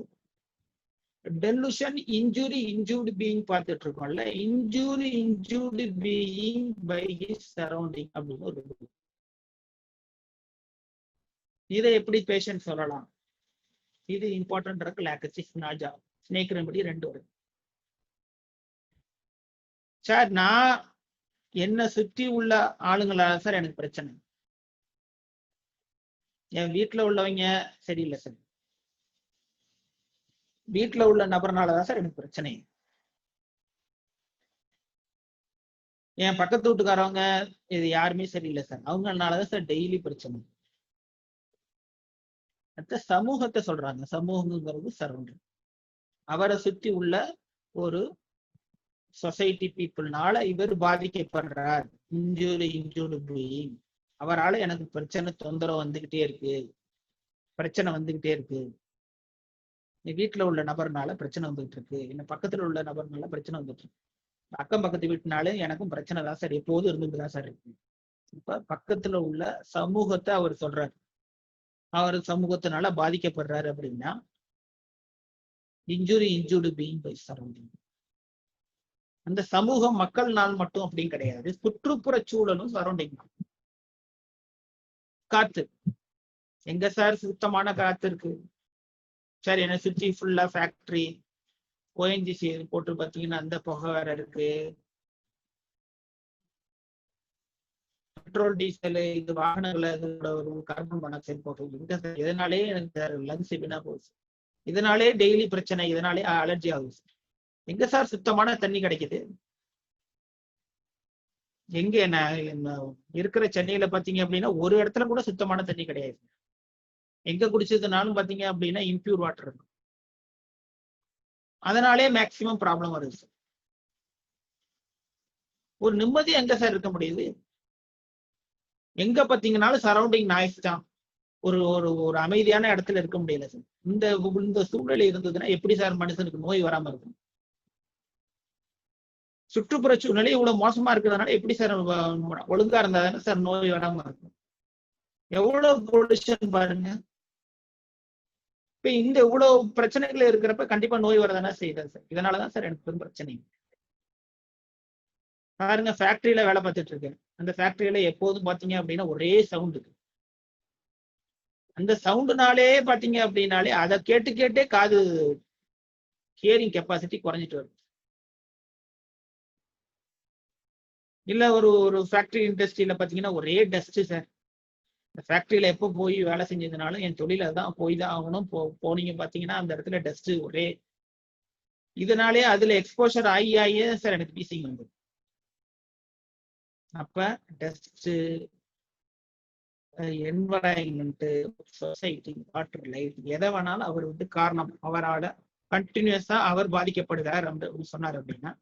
டெலூஷன் இன்ஜூரி இன்ஜூர்டு பீயிங் பார்த்துட்டு இருக்கோம்ல, injury injured being by his surrounding அப்படின்னு ஒரு இதை எப்படி பேஷண்ட் சொல்லலாம், இது இம்பார்ட்டன்ட் இருக்கு. லாக்டசிஸ், நாஜா, ஸ்னேக் ரெமடி ரெண்டு வருது. சார் நான் என்ன சுற்றி உள்ள ஆளுங்களால சார் எனக்கு பிரச்சனை, என் வீட்டுல உள்ளவங்க சரியில்லை சார், வீட்டுல உள்ள நபர்னாலதான் சார் எனக்கு பிரச்சனை, என் பக்கத்து வீட்டுக்காரவங்க இது யாருமே சரியில்லை சார், அவங்கனாலதான் சார் டெய்லி பிரச்சனை. அடுத்த சமூகத்தை சொல்றாங்க, சமூகங்கிறது சரௌண்டிங், அவரை சுத்தி உள்ள ஒரு சொசைட்டி பீப்புள்னால இவர் பாதிக்கப்படுறார், இன்ஜூர்டு பீயிங், அவரால் எனக்கு பிரச்சனை தொந்தரவு வந்துகிட்டே இருக்கு, பிரச்சனை வந்துகிட்டே இருக்கு, என் வீட்டுல உள்ள நபர்னால பிரச்சனை வந்துட்டு இருக்கு, என்ன பக்கத்துல உள்ள நபர்னால பிரச்சனை வந்துட்டு இருக்கு, அக்கம் பக்கத்து வீட்டுனாலும் எனக்கும் பிரச்சனை தான் சார் எப்போதும் இருந்துட்டு தான் சார் இருக்கு. இப்ப பக்கத்துல உள்ள சமூகத்தை அவர் சொல்றாரு, அவர் சமூகத்தினால பாதிக்கப்படுறாரு அப்படின்னா இன்ஜூர்டு பீயிங் பை சரௌண்டிங். அந்த சமூகம் மக்கள் நாள் மட்டும் அப்படின்னு கிடையாது, சுற்றுப்புற சூழலும் சரௌண்டிங். காத்து எங்க சார் சுத்தமான காத்து இருக்கு சார், என்னை சுற்றி ஃபுல்லா ஃபேக்டரி, ஓஎன்ஜிசி போட்டு பார்த்தீங்கன்னா அந்த புகை வேற இருக்கு, பெட்ரோல் டீசல் இது வாகனங்களை ஒரு கார்பன் மோனாக்சைடு போட்டு, இதனாலே எனக்கு லங்ஸ் வீணா போகுது, இதனாலே டெய்லி பிரச்சனை, இதனாலே அலர்ஜி ஆகுது. எங்க சார் சுத்தமான தண்ணி கிடைக்குது? எங்க இருக்கிற சென்னையில பாத்தீங்க அப்படின்னா ஒரு இடத்துல கூட சுத்தமான தண்ணி கிடையாது. எங்க குடிச்சதுனாலும் பாத்தீங்க அப்படின்னா இம்பியூர் வாட்டர் இருக்கும். அதனாலே மேக்சிமம் ப்ராப்ளம் வருது சார். ஒரு நிம்மதி எங்க சார் இருக்க முடியுது? எங்க பாத்தீங்கன்னாலும் சரௌண்டிங் நாய்ஸ் தான். ஒரு ஒரு ஒரு அமைதியான இடத்துல இருக்க முடியல சார். இந்த சூழ்நிலை இருந்ததுன்னா எப்படி சார் மனுஷனுக்கு நோய் வராம இருக்கும்? சுற்றுப்புற சூழ்நிலை இவ்வளவு மோசமா இருக்கிறதுனால எப்படி சார் ஒழுங்கா இருந்தாதானே சார் நோய் வராம இருக்கும்? எவ்வளவு பொல்யூஷன் பாருங்க. இப்ப இந்த இவ்வளவு பிரச்சனைகள் இருக்கிறப்ப கண்டிப்பா நோய் வரதானே செய்யுது சார். இதனாலதான் சார் எனக்கு பெரும் பிரச்சனை. பாருங்க, ஃபேக்டரியில வேலை பார்த்துட்டு இருக்கேன். அந்த ஃபேக்டரியில எப்போதும் பாத்தீங்க அப்படின்னா ஒரே சவுண்டு. அந்த சவுண்டுனாலே பாத்தீங்க அப்படின்னாலே அதை கேட்டு கேட்டே காது ஹியரிங் கெப்பாசிட்டி குறைஞ்சிட்டு வருது. இல்ல ஒரு ஒரு ஃபேக்டரி இண்டஸ்ட்ரியில பாத்தீங்கன்னா ஒரே டஸ்ட் சார். இந்த ஃபேக்டரியில எப்போ போய் வேலை செஞ்சதுனாலும் என் தொழில தான் போய் தான் ஆகணும். போனீங்க பாத்தீங்கன்னா அந்த இடத்துல டஸ்ட் ஒரே. இதனாலே அதுல எக்ஸ்போஷர் ஆகியே சார் எனக்கு பீசிங் வந்து. அப்ப dust, environment, society, water, light எதை வேணாலும் அவர் வந்து காரணம். அவரால் கண்டினியூஸா அவர் பாதிக்கப்படுகிறார் அப்படின்னு சொன்னார் அப்படின்னா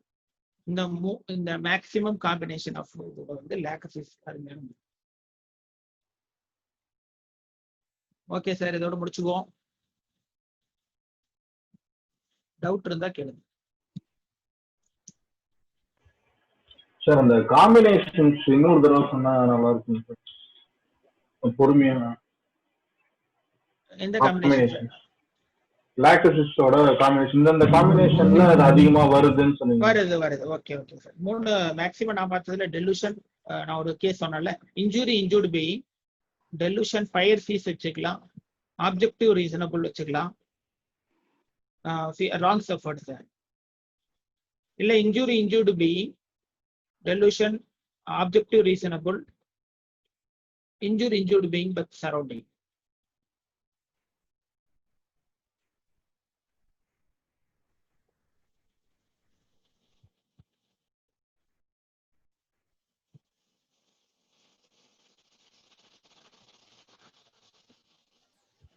இந்த மேக்சிமம் காம்பினேஷன் ஆஃப் வந்து லேக் ஆஃப் பாருங்க. ஓகே சார், இதோட முடிச்சுக்குவோம். டவுட் இருந்தா கேளுங்க சார். அந்த காம்பினேஷன்ஸ் இன்னொரு தடவை சொன்னா நல்லா இருக்கும் சார், பொறுமையா. எந்த காம்பினேஷன்? லாக்டோசிஸோட காம்பினேஷன், இந்த காம்பினேஷன்ல அது அதிகமா வருதுன்னு சொன்னீங்க. வருது. Okay sir. 3 மேக்ஸிமம் நான் பார்த்ததுல டெலூஷன், நான் ஒரு கேஸ் சொன்னேன்ல, injury, injured being, delusion, fire fees வச்சுக்கலாம், ஆப்ஜெக்டிவ் ரீசனபிள் வச்சுக்கலாம், ராங் சஃபர்ட் சார். இல்ல injury, injured being, delusion, objective reasonable, injury, injured being but surrounding.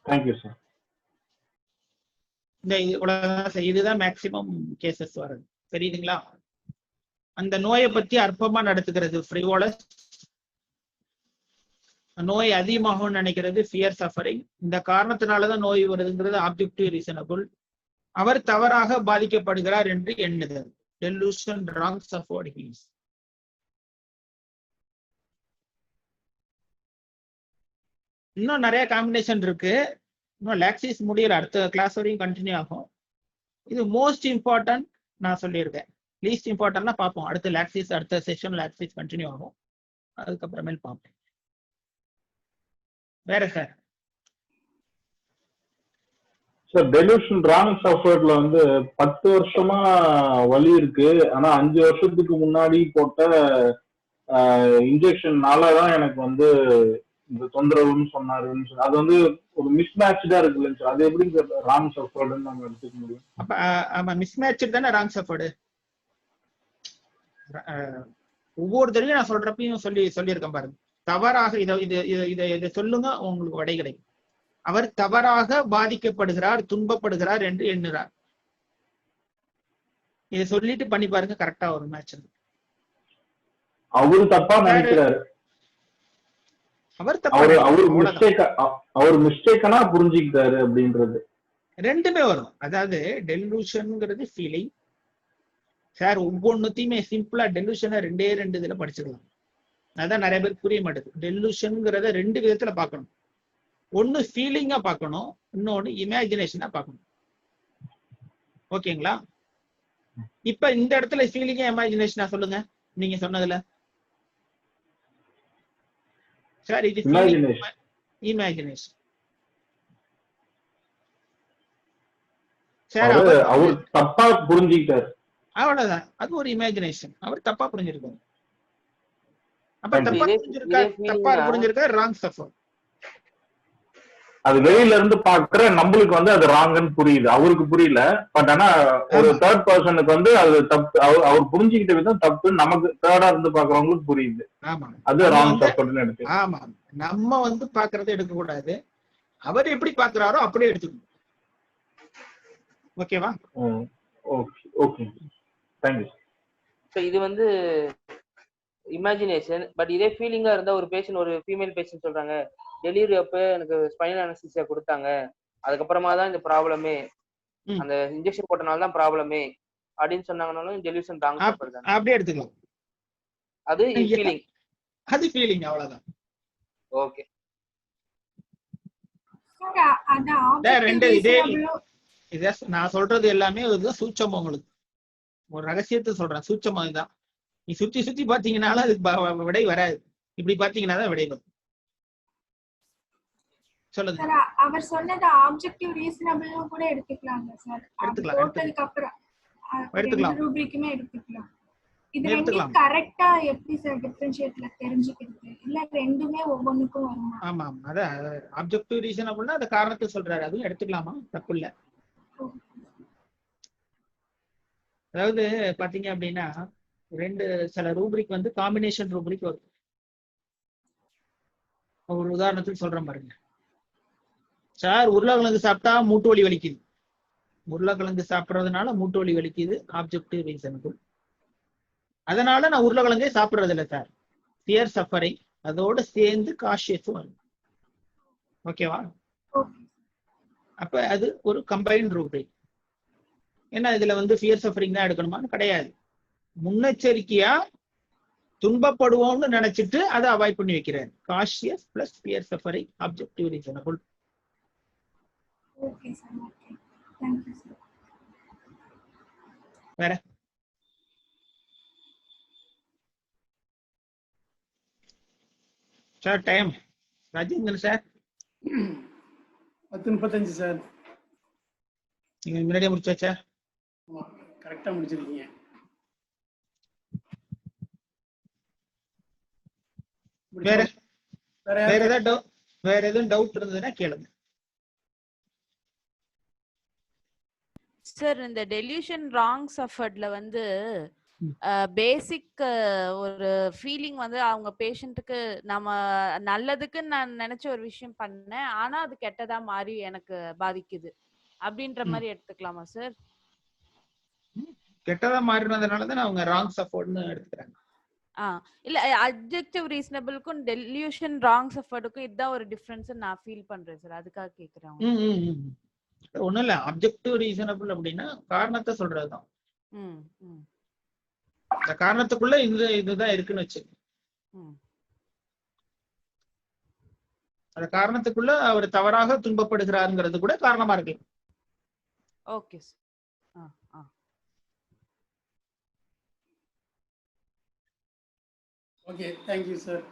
Thank you sir. இதுதான் மேக்சிமம் கேசஸ் வருது. தெரியுதுங்களா? அந்த நோயை பத்தி அற்பமா நடத்துக்கிறது ஃப்ரிவோலஸ், நோய் அதிகமாகும் நினைக்கிறது ஃபியர் சஃபரிங். இந்த காரணத்தினாலதான் நோய் வருதுங்கிறது ஆப்ஜெக்டிவ் ரீசனபிள். அவர் தவறாக பாதிக்கப்படுகிறார் என்று எண்ணுதல், டெலூஷன், ராங் சஃபர்ட் ஹீஸ். இன்னும் நிறைய காம்பினேஷன் இருக்கு. இன்னும் லாக்சிஸ் முடியல, அடுத்த கிளாஸ் வரையும் கண்டினியூ ஆகும். இது மோஸ்ட் இம்பார்ட்டன்ட் நான் சொல்லியிருக்கேன். லீஸ்ட் இம்பார்ட்டன்ட்னா பார்ப்போம் அடுத்த லாக்சிஸ், அடுத்த செஷன் லாக்சிஸ் கண்டினியூ ஆகும், அதுக்கப்புறமேல் பார்ப்போம். வேற சார்? சார் டெலூஷன் ராங் சஃபர்ட்ல வந்து 10 வருஷமா வலி இருக்கு. ஆனா 5 வருஷத்துக்கு முன்னாடி போட்ட இன்ஜெக்ஷன்னாலதான் எனக்கு வந்து இந்த தொந்தரவுன்னு சொன்னாருன்னு சொல்லி, அது வந்து ஒரு மிஸ்மேட்சா இருக்குல்ல சார். அது எப்படி சார் ராங் சஃபர்ட்னு நம்ம எடுத்துக்க முடியும்? அப்ப ஆமா, மிஸ்மேட்ச் தானே ராங் சஃபர்டு. ஒவ்வொரு தடவையும் நான் சொல்றப்பையும் சொல்லியிருக்கேன் பாருங்க. தவறாக இதை சொல்லுங்க, உங்களுக்கு விடை கிடைக்கும். அவர் தவறாக பாதிக்கப்படுகிறார், துன்பப்படுகிறார் என்று எண்ணுறார். இதை சொல்லிட்டு பண்ணி பாருங்க, கரெக்டா ஒரு மேட்ச். அவரு தப்பா நினைக்கிறாரு, அவர் மிஸ்டேக்கனா புரிஞ்சுக்கிட்டாரு அப்படின்றது ரெண்டுமே வரும். அதாவது டெலூஷன்ங்கிறது ஃபீலிங் சார். ஒவ்வொன்னுத்தையுமே சிம்பிளா டெலூஷனை 2 இதுல படிச்சுக்கலாம். அதான் நிறைய பேருக்கு புரிய மாட்டேங்குது. டெலூஷன்ங்கிறத 2 விதத்துல பார்க்கணும். ஒன்னு ஃபீலிங்கா பார்க்கணும், இன்னொன்னு இமேஜினேஷனா பார்க்கணும். ஓகேங்களா? இப்ப இந்த இடத்துல ஃபீலிங்கா இமேஜினேஷனா சொல்லுங்க, நீங்க சொன்னதுல. சார் இது இமேஜினேஷன் சார். அவர் தப்பா புரிஞ்சுக்கிட்டாரு, அவ்வளவுதான். அது ஒரு இமேஜினேஷன். அவர் தப்பா புரிஞ்சிருக்காரு. அப்ப தப்பா புரிஞ்சிருக்காரு ராங் சஃபர். அது வெளியில இருந்து பாக்குற நம்மளுக்கு வந்து அது ராங்குன்னு புரியுது, அவருக்கு புரியல. பட் ஆனா ஒரு தேர்ட் பர்சனுக்கு வந்து அது தப்பு, அவர் புரிஞ்சுக்கிட்ட விதம் தப்பு, நமக்கு தேர்டா இருந்து பாக்குறவங்களுக்கு புரியுது. அது ராங் சப்போர்ட்னு எடுத்து. ஆமா, நம்ம வந்து பாக்குறத எடுக்க கூடாது, அவர் எப்படி பாக்குறாரோ அப்படியே எடுத்துக்கணும். ஓகேவா? Okay okay, thank you. ஸோ இது வந்து இமேஜினேஷன். பட் இதே ஃபீலிங்கா இருந்தா ஒரு பேஷண்ட், ஒரு ஃபீமேல் பேஷண்ட் சொல்றாங்க, டெலிவரி அப்போ எனக்கு ஸ்பைனல் அனஸ்தீசியா கொடுத்தாங்க, அதுக்கப்புறமா தான் இந்த ப்ராப்ளமே, அந்த இன்ஜெக்ஷன் போட்டனால தான் ப்ராப்ளமே அப்படின்னு சொன்னாங்கனாலும் டெலிவிஷன் ராங் சப்போர்ட் தான். அப்படியே எடுத்துக்கலாம். அது ஃபீலிங். அது ஃபீலிங், அவ்வளவுதான். ஓகே இதே நான் சொல்றது எல்லாமே சூட்சமம். உங்களுக்கு ஒரு ரகசியத்தை சொல்றேன், சூட்சமம் இதுதான். நீ சுத்தி சுத்தி பாத்தீங்கன்னாலும் அதுக்கு விடை வராது, இப்படி பாத்தீங்கன்னா தான் விடை வரும். சொல்லுங்க. அவர் சொன்னது ஆப்ஜெக்டிவ் ரீசனபிள்னு கூட எடுத்துக்கலாங்க சார். போட்டதுக்கு அப்புறம் எடுத்துக்கலாம், ரூபிரிக்குமே எடுத்துக்கலாம். இது ரெண்டும் கரெக்ட்டா எப்படி சார் டிஃபரன்ஷியேட்ல தெரிஞ்சுக்கிறது? இல்ல ரெண்டுமே ஒவ்வொன்றுக்கும் வருமா? ஆமா, அதான் ஆப்ஜெக்டிவ் ரீசனபிள்னா அந்த காரணத்தை சொல்றாரு, அதுவும் எடுத்துக்கலாமா, தப்பு இல்ல. அதாவது பாத்தீங்க அப்படின்னா சில ரூபிரிக் வந்து காம்பினேஷன் ரூபிரிக் வரும். ஒரு உதாரணத்துக்கு சொல்றேன் பாருங்க. சார், உருளைக்கிழங்கு சாப்பிட்டா மூட்டு வலி வலிக்குது, உருளைக்கிழங்கு சாப்பிட்றதுனால மூட்டு வலி வலிக்குது, ஆப்ஜெக்டிவ் ரீசனபிள். அதனால நான் உருளைக்கிழங்கே சாப்பிட்றது இல்லை சார், ஃபியர் சஃபரிங் அதோட சேர்ந்து காஷியஸ் வரும். ஓகேவா? அப்ப அது ஒரு கம்பைன்ட் ரூபிரிக். ஏன்னா இதுல வந்து ஃபியர் சஃபரிங் தான் எடுக்கணுமான்னு கிடையாது, முன்னெச்சரிக்கையா துன்பப்படுவோம்னு நினைச்சிட்டு அதை அவாய்ட் பண்ணி வைக்கிறேன். Cautious plus fear suffering, objective reasonable. Okay sir, okay, thank you sir. வேற சார் டைம் ராஜேந்திரன் சார் 10:35 சார். நீங்க முன்னாடியே முடிச்சாச்சா? கரெக்டா முடிச்சிருக்கீங்க. வேற எதுவும் டவுட் இருந்ததுன்னா கேளுங்க சார். இந்த டெலியூஷன் ராங் சஃபர்ட்ல வந்து பேசிக் ஒரு ஃபீலிங் வந்து அவங்க பேஷண்ட்டுக்கு நம்ம நல்லதுக்கு நான் நினைச்ச ஒரு விஷயம் பண்ணேன், ஆனா அது கெட்டதா மாறி எனக்கு பாதிக்குது அப்படின்ற மாதிரி எடுத்துக்கலாமா சார்? கெட்டதா மாறினதுனாலதான் அவங்க ராங் சஃபர்ட்னு எடுத்துக்கிறாங்க. இல்ல, அப்ஜெக்டிவ் ரீசனபிளுக்கும் டெலியூஷன் ராங் சஃபர்டுக்கும் இதுதான் ஒரு டிஃபரன்ஸ் நான் ஃபீல் பண்றேன் சார், அதுக்காக கேக்குறேன். ஒண்ணும் இல்ல, அப்ஜெக்டிவ் ரீசனபிள் அப்படின்னா காரணத்தை சொல்றதுதான். இந்த காரணத்துக்குள்ள இதுதான் இருக்குன்னு வச்சு, அந்த காரணத்துக்குள்ள அவர் தவறாக துன்பப்படுகிறாருங்கிறது கூட காரணமா இருக்கு. Okay sir. Okay, thank you sir.